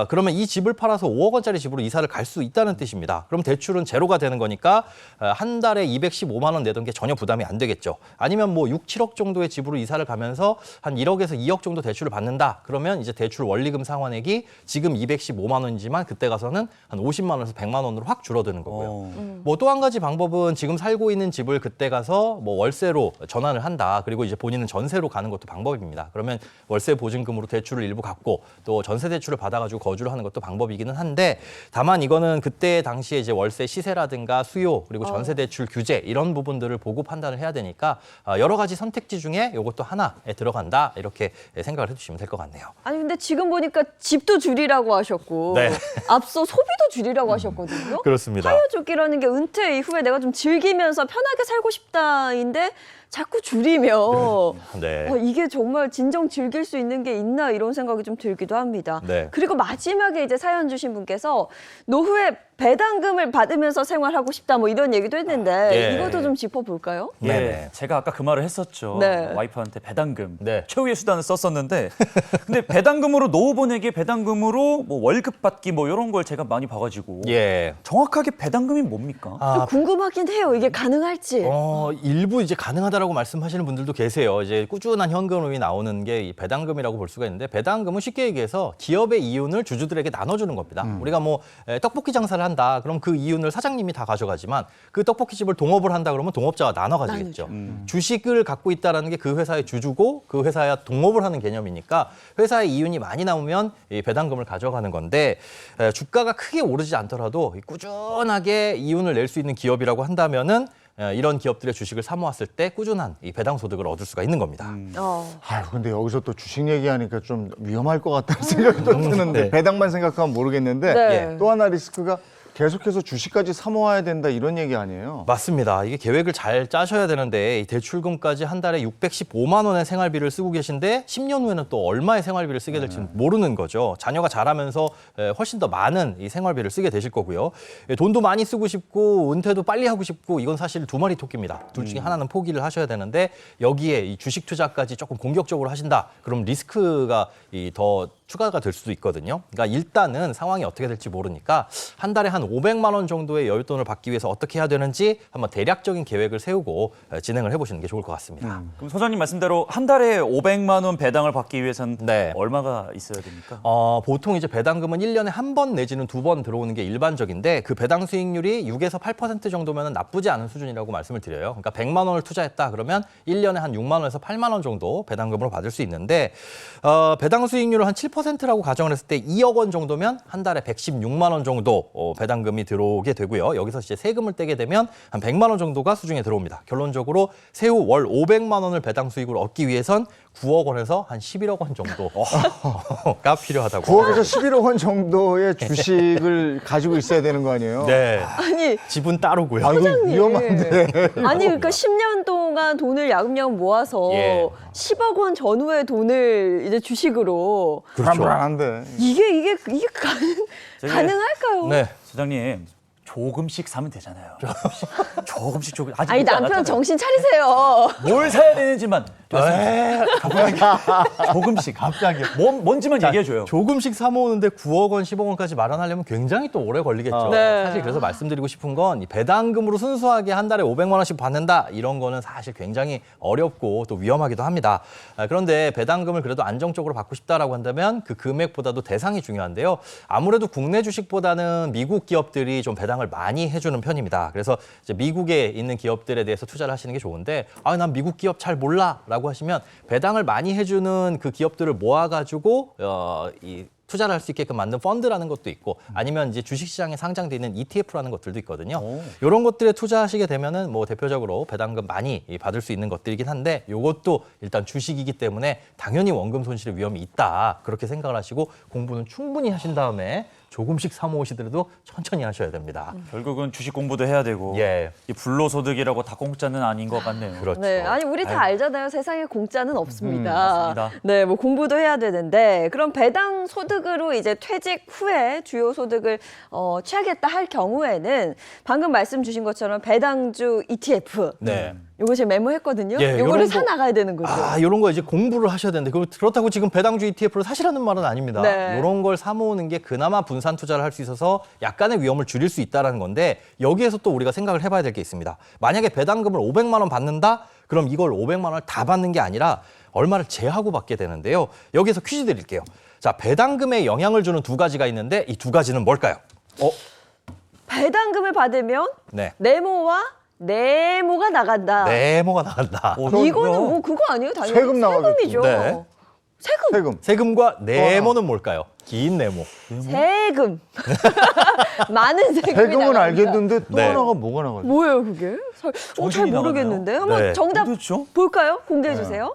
그러면 이 집을 팔아서 5억 원짜리 집으로 이사를 갈 수 있다는 뜻입니다. 그럼 대출은 제로가 되는 거니까 한 달에 215만 원 내던 게 전혀 부담이 안 되겠죠. 아니면 뭐 6, 7억 정도의 집으로 이사를 가면서 한 1억에서 2억 정도 대출을 받는다. 그러면 이제 대출 원리금 상환액이 지금 215만 원이지만 그때 가서는 한 50만 원에서 100만 원으로 확 줄어드는 거고요. 뭐 또 한 가지 방법은 지금 살고 있는 집을 그때 가서 뭐 월세로 전환을 한다. 그리고 이제 본인은 전세로 가는 것도 방법입니다. 그러면 월세 보증금으로 대출을 일부 갚고 또 전세 대출을 받아가지고 거주를 하는 것도 방법이기는 한데 다만 이거는 그때 당시에 이제 월세 시세라든가 수요 그리고 전세 대출 규제 이런 부분들을 보고 판단을 해야 되니까 여러 가지 선택지 중에 이것도 하나에 들어간다 이렇게 생각을 해주시면 될 것 같네요. 아니 근데 지금 보니까 집도 줄이라고 하셨고 네. 앞서 소비도 줄이라고 하셨거든요. 그렇습니다. 파이어족이라는 게 은퇴 이후에 내가 좀 즐기면서 편하게 살고 싶다인데 자꾸 줄이면 네. 이게 정말 진정 즐길 수 있는 게 있나 이런 생각이 좀 들기도 합니다. 네. 그리고 마지막에 이제 사연 주신 분께서 노후에 배당금을 받으면서 생활하고 싶다 뭐 이런 얘기도 했는데 이것도 좀 짚어볼까요? 제가 아까 그 말을 했었죠. 네. 와이프한테 배당금 최후의 수단을 썼었는데 근데 배당금으로 노후보내기 배당금으로 뭐 월급 받기 뭐 이런 걸 제가 많이 봐가지고 정확하게 배당금이 뭡니까? 좀 궁금하긴 해요. 이게 가능할지. 일부 이제 가능하다라고 말씀하시는 분들도 계세요. 이제 꾸준한 현금이 나오는 게 이 배당금이라고 볼 수가 있는데 배당금은 쉽게 얘기해서 기업의 이윤을 주주들에게 나눠주는 겁니다. 우리가 뭐 떡볶이 장사를 한다. 그럼 그 이윤을 사장님이 다 가져가지만 그 떡볶이집을 동업을 한다 그러면 동업자가 나눠 가지겠죠. 주식을 갖고 있다라는 게 그 회사의 주주고 그 회사와 동업을 하는 개념이니까 회사의 이윤이 많이 나오면 이 배당금을 가져가는 건데 주가가 크게 오르지 않더라도 꾸준하게 이윤을 낼 수 있는 기업이라고 한다면은 이런 기업들의 주식을 사 모았을 때 꾸준한 이 배당 소득을 얻을 수가 있는 겁니다. 아유, 근데 여기서 또 주식 얘기하니까 좀 위험할 것 같다는 생각이 또 드는데 배당만 생각하면 모르겠는데 또 하나 리스크가 계속해서 주식까지 사 모아야 된다 이런 얘기 아니에요? 맞습니다. 이게 계획을 잘 짜셔야 되는데 이 대출금까지 한 달에 615만 원의 생활비를 쓰고 계신데 10년 후에는 또 얼마의 생활비를 쓰게 될지는 모르는 거죠. 자녀가 자라면서 훨씬 더 많은 이 생활비를 쓰게 되실 거고요. 돈도 많이 쓰고 싶고 은퇴도 빨리 하고 싶고 이건 사실 두 마리 토끼입니다. 둘 중에 하나는 포기를 하셔야 되는데 여기에 이 주식 투자까지 조금 공격적으로 하신다. 그럼 리스크가 더 추가가 될 수도 있거든요. 그러니까 일단은 상황이 어떻게 될지 모르니까 한 달에 한 500만 원 정도의 여윳돈을 받기 위해서 어떻게 해야 되는지 한번 대략적인 계획을 세우고 진행을 해보시는 게 좋을 것 같습니다. 그럼 소장님 말씀대로 한 달에 500만 원 배당을 받기 위해서는 얼마가 있어야 됩니까? 보통 이제 배당금은 1년에 한 번 내지는 2번 들어오는 게 일반적인데 그 배당 수익률이 6에서 8% 정도면 나쁘지 않은 수준이라고 말씀을 드려요. 그러니까 100만 원을 투자했다 그러면 1년에 한 6만 원에서 8만 원 정도 배당금으로 받을 수 있는데 배당 수익률을 한 7%라고 가정을 했을 때 2억 원 정도면 한 달에 116만 원 정도 배당금이 들어오게 되고요. 여기서 이제 세금을 떼게 되면 한 100만 원 정도가 수중에 들어옵니다. 결론적으로 세후 월 500만 원을 배당 수익을 얻기 위해선 9억 원에서 한 11억 원 정도가 필요하다고. 9억에서 11억 원 정도의 주식을 가지고 있어야 되는 거 아니에요? 네. 아니 집은 따로고요. 아, 이거 위험한데. 아니 그러니까 10년 동안 돈을 야금야금 모아서 10억 원 전후의 돈을 이제 주식으로 불안불안한데. 이게 가능할까요? 네, 소장님. 조금씩 사면 되잖아요. 조금씩. 아직 아니 늦지 남편 않았잖아요. 정신 차리세요. 뭘 사야 되는지만 조금씩 갑자기 뭔지만 얘기해줘요. 조금씩 사 모으는데 9억 원, 10억 원까지 마련하려면 굉장히 또 오래 걸리겠죠. 네. 사실 그래서 말씀드리고 싶은 건 이 배당금으로 순수하게 한 달에 500만 원씩 받는다 이런 거는 사실 굉장히 어렵고 또 위험하기도 합니다. 그런데 배당금을 그래도 안정적으로 받고 싶다라고 한다면 그 금액보다도 대상이 중요한데요. 아무래도 국내 주식보다는 미국 기업들이 좀 배당을 많이 해주는 편입니다. 그래서 이제 미국에 있는 기업들에 대해서 투자를 하시는 게 좋은데 난 미국 기업 잘 몰라라고 하시면 배당을 많이 해주는 그 기업들을 모아가지고 이 투자를 할 수 있게끔 만든 펀드라는 것도 있고 아니면 이제 주식시장에 상장돼 있는 ETF라는 것들도 있거든요. 이런 것들에 투자하시게 되면은 뭐 대표적으로 배당금 많이 받을 수 있는 것들이긴 한데 이것도 일단 주식이기 때문에 당연히 원금 손실의 위험이 있다. 그렇게 생각을 하시고 공부는 충분히 하신 다음에 조금씩 사 모으시더라도 천천히 하셔야 됩니다. 결국은 주식 공부도 해야 되고 이 불로소득이라고 다 공짜는 아닌 것 같네요. 그렇죠. 네, 아니 우리 다 알잖아요. 세상에 공짜는 없습니다. 맞습니다. 네, 뭐 공부도 해야 되는데 그럼 배당 소득으로 이제 퇴직 후에 주요 소득을 취하겠다 할 경우에는 방금 말씀 주신 것처럼 배당주 ETF. 네. 요거 제가 메모했거든요. 예, 요거를 요런 사 거- 나가야 되는 거죠. 이런 거 이제 공부를 하셔야 되는데 그렇다고 지금 배당주 ETF를 사시라는 말은 아닙니다. 네. 이런 걸 사 모으는 게 그나마 분산 투자를 할 수 있어서 약간의 위험을 줄일 수 있다는 건데 여기에서 또 우리가 생각을 해봐야 될 게 있습니다. 만약에 배당금을 500만 원 받는다? 그럼 이걸 500만 원을 다 받는 게 아니라 얼마를 제하고 받게 되는데요. 여기에서 퀴즈 드릴게요. 자, 배당금에 영향을 주는 두 가지가 있는데 이 두 가지는 뭘까요? 배당금을 받으면 네. 네모가 나간다. 네모가 나간다. 이거는 뭐 그거 아니에요? 당연히 세금 나가겠죠. 세금이죠. 네. 세금과 네모는 뭘까요? 긴 네모. 세금. 많은 세금이 세금은 나갑니다. 알겠는데 또 네. 하나가 뭐가 나가죠? 뭐예요 그게? 잘 정신이 모르겠는데. 나가나요? 한번 네. 정답 볼까요? 공개해 주세요.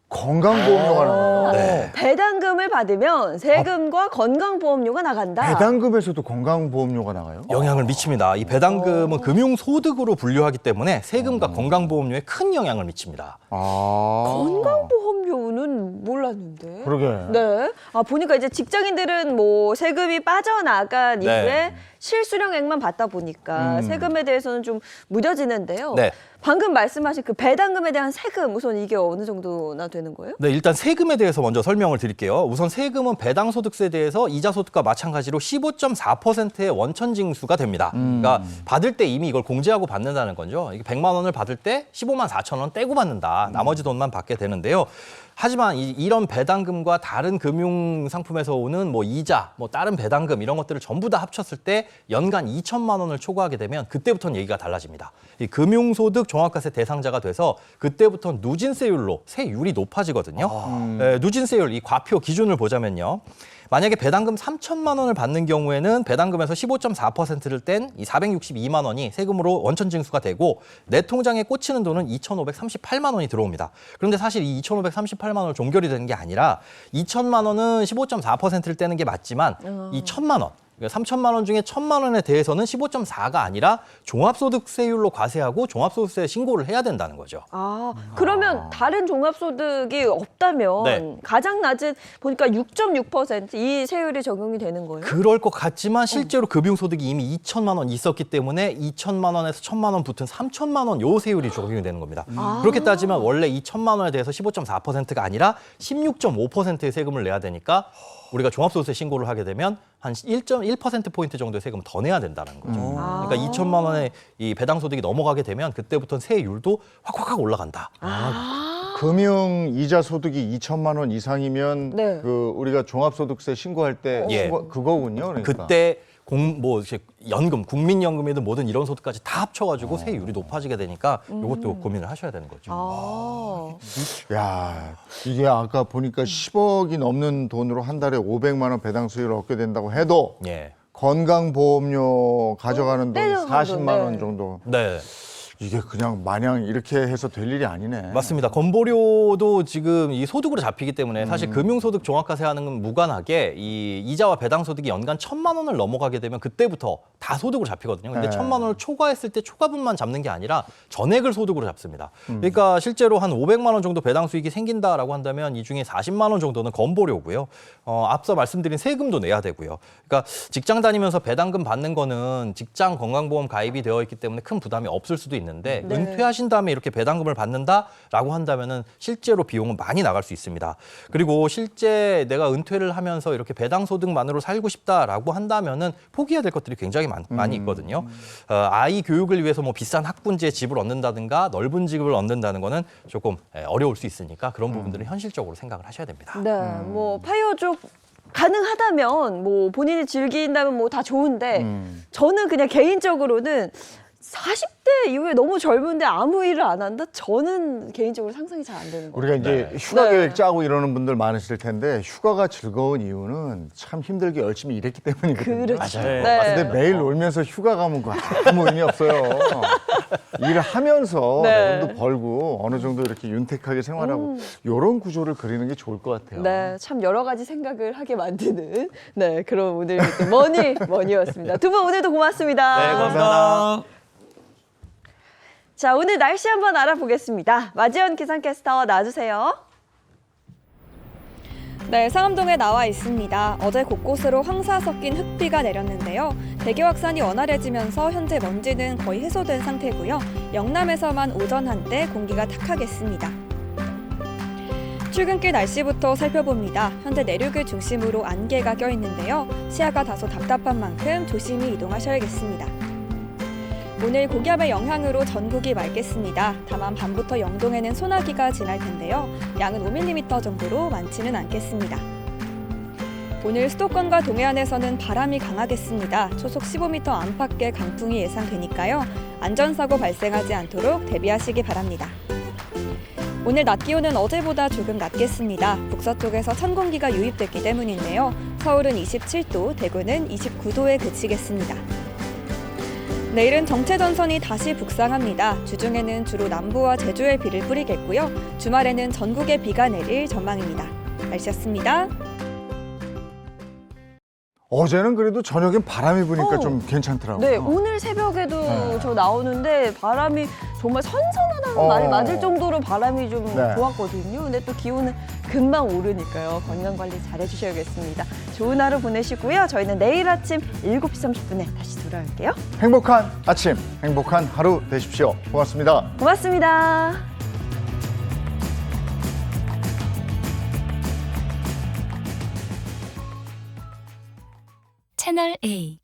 건강보험료가 나가요. 네. 배당금을 받으면 세금과 건강보험료가 나간다. 배당금에서도 건강보험료가 나가요? 영향을 미칩니다. 이 배당금은 금융소득으로 분류하기 때문에 세금과 건강보험료에 큰 영향을 미칩니다. 건강보험료는 몰랐는데. 그러게. 네. 보니까 이제 직장인들은 뭐 세금이 빠져나간 네. 이후에 실수령액만 받다 보니까 세금에 대해서는 좀 무뎌지는데요. 네. 방금 말씀하신 그 배당금에 대한 세금 우선 이게 어느 정도나 되는 거예요? 네, 일단 세금에 대해서 먼저 설명을 드릴게요. 우선 세금은 배당소득세에 대해서 이자소득과 마찬가지로 15.4%의 원천징수가 됩니다. 그러니까 받을 때 이미 이걸 공제하고 받는다는 거죠. 이게 100만 원을 받을 때 15만 4천 원 떼고 받는다. 나머지 돈만 받게 되는데요. 하지만 이런 배당금과 다른 금융 상품에서 오는 뭐 이자, 뭐 다른 배당금 이런 것들을 전부 다 합쳤을 때 연간 2천만 원을 초과하게 되면 그때부터는 얘기가 달라집니다. 이 금융소득 종합과세 대상자가 돼서 그때부터 누진세율로 세율이 높아지거든요. 누진세율 이 과표 기준을 보자면요. 만약에 배당금 3천만 원을 받는 경우에는 배당금에서 15.4%를 뗀 이 462만 원이 세금으로 원천징수가 되고 내 통장에 꽂히는 돈은 2,538만 원이 들어옵니다. 그런데 사실 이 2,538만 원을 종결이 되는 게 아니라 2천만 원은 15.4%를 떼는 게 맞지만 이 1,000만 원 3천만 원 중에 1,000만 원에 대해서는 15.4가 아니라 종합소득세율로 과세하고 종합소득세 신고를 해야 된다는 거죠. 그러면 다른 종합소득이 없다면 네. 가장 낮은 보니까 6.6% 이 세율이 적용이 되는 거예요? 그럴 것 같지만 실제로 금융소득이 이미 2천만 원 있었기 때문에 2천만 원에서 1,000만 원 붙은 3천만 원 요 세율이 적용이 되는 겁니다. 그렇게 따지면 원래 2천만 원에 대해서 15.4%가 아니라 16.5%의 세금을 내야 되니까 우리가 종합소득세 신고를 하게 되면 한 1.1%포인트 정도의 세금을 더 내야 된다는 거죠. 그러니까 2천만 원의 이 배당소득이 넘어가게 되면 그때부터는 세율도 확 올라간다. 금융 이자 소득이 2천만 원 이상이면 네. 그 우리가 종합소득세 신고할 때 예. 그거군요. 그러니까. 그때 연금, 국민연금이든 뭐든 이런 소득까지 다 합쳐가지고 세율이 높아지게 되니까 이것도 고민을 하셔야 되는 거죠. 야, 이게 아까 보니까 10억이 넘는 돈으로 한 달에 500만 원 배당 수익을 얻게 된다고 해도 예. 건강보험료 가져가는 돈 떼는 40만 네. 원 정도. 네. 이게 그냥 마냥 이렇게 해서 될 일이 아니네. 맞습니다. 건보료도 지금 이 소득으로 잡히기 때문에 사실 금융소득 종합과세하는 건 무관하게 이 이자와 배당소득이 연간 1,000만 원을 넘어가게 되면 그때부터 다 소득으로 잡히거든요. 근데 네. 1,000만 원을 초과했을 때 초과분만 잡는 게 아니라 전액을 소득으로 잡습니다. 그러니까 실제로 한 500만 원 정도 배당 수익이 생긴다라고 한다면 이 중에 40만 원 정도는 건보료고요. 앞서 말씀드린 세금도 내야 되고요. 그러니까 직장 다니면서 배당금 받는 거는 직장 건강보험 가입이 되어 있기 때문에 큰 부담이 없을 수도 있는데 네. 은퇴하신 다음에 이렇게 배당금을 받는다라고 한다면은 실제로 비용은 많이 나갈 수 있습니다. 그리고 실제 내가 은퇴를 하면서 이렇게 배당 소득만으로 살고 싶다라고 한다면은 포기해야 될 것들이 굉장히 많이 있거든요. 아이 교육을 위해서 뭐 비싼 학군지에 집을 얻는다든가 넓은 집을 얻는다는 거는 조금 어려울 수 있으니까 그런 부분들은 현실적으로 생각을 하셔야 됩니다. 네, 뭐 파이어족 가능하다면 뭐 본인이 즐긴다면 뭐 다 좋은데 저는 그냥 개인적으로는 40대 이후에 너무 젊은데 아무 일을 안 한다? 저는 개인적으로 상상이 잘 안 되는 거예요. 우리가 이제 휴가 계획 짜고 이러는 분들 많으실 텐데 휴가가 즐거운 이유는 참 힘들게 열심히 일했기 때문이거든요. 그렇죠. 맞아요. 네. 근데 매일 놀면서 휴가 가면 그 아무 의미 없어요. 일을 하면서 네. 돈도 벌고 어느 정도 이렇게 윤택하게 생활하고 이런 구조를 그리는 게 좋을 것 같아요. 네, 참 여러 가지 생각을 하게 만드는 네 그런 오늘 머니였습니다. 두 분 오늘도 고맙습니다. 네, 감사합니다. 자, 오늘 날씨 한번 알아보겠습니다. 마지원 기상캐스터 나와주세요. 네, 상암동에 나와 있습니다. 어제 곳곳으로 황사 섞인 흙비가 내렸는데요. 대기 확산이 원활해지면서 현재 먼지는 거의 해소된 상태고요. 영남에서만 오전 한때 공기가 탁하겠습니다. 출근길 날씨부터 살펴봅니다. 현재 내륙을 중심으로 안개가 껴있는데요. 시야가 다소 답답한 만큼 조심히 이동하셔야겠습니다. 오늘 고기압의 영향으로 전국이 맑겠습니다. 다만 밤부터 영동에는 소나기가 지날 텐데요. 양은 5mm 정도로 많지는 않겠습니다. 오늘 수도권과 동해안에서는 바람이 강하겠습니다. 초속 15m 안팎의 강풍이 예상되니까요. 안전사고 발생하지 않도록 대비하시기 바랍니다. 오늘 낮 기온은 어제보다 조금 낮겠습니다. 북서쪽에서 찬 공기가 유입됐기 때문인데요. 서울은 27도, 대구는 29도에 그치겠습니다. 내일은 정체전선이 다시 북상합니다. 주중에는 주로 남부와 제주에 비를 뿌리겠고요. 주말에는 전국에 비가 내릴 전망입니다. 날씨였습니다. 어제는 그래도 저녁엔 바람이 부니까 좀 괜찮더라고요. 네, 오늘 새벽에도 네. 저 나오는데 바람이 정말 선선하다는 말이 맞을 정도로 바람이 좀 네. 좋았거든요. 근데 또 기온은 금방 오르니까요. 건강 관리 잘 해주셔야겠습니다. 좋은 하루 보내시고요. 저희는 내일 아침 7시 30분에 다시 돌아올게요. 행복한 아침, 행복한 하루 되십시오. 고맙습니다. 고맙습니다. 채널 A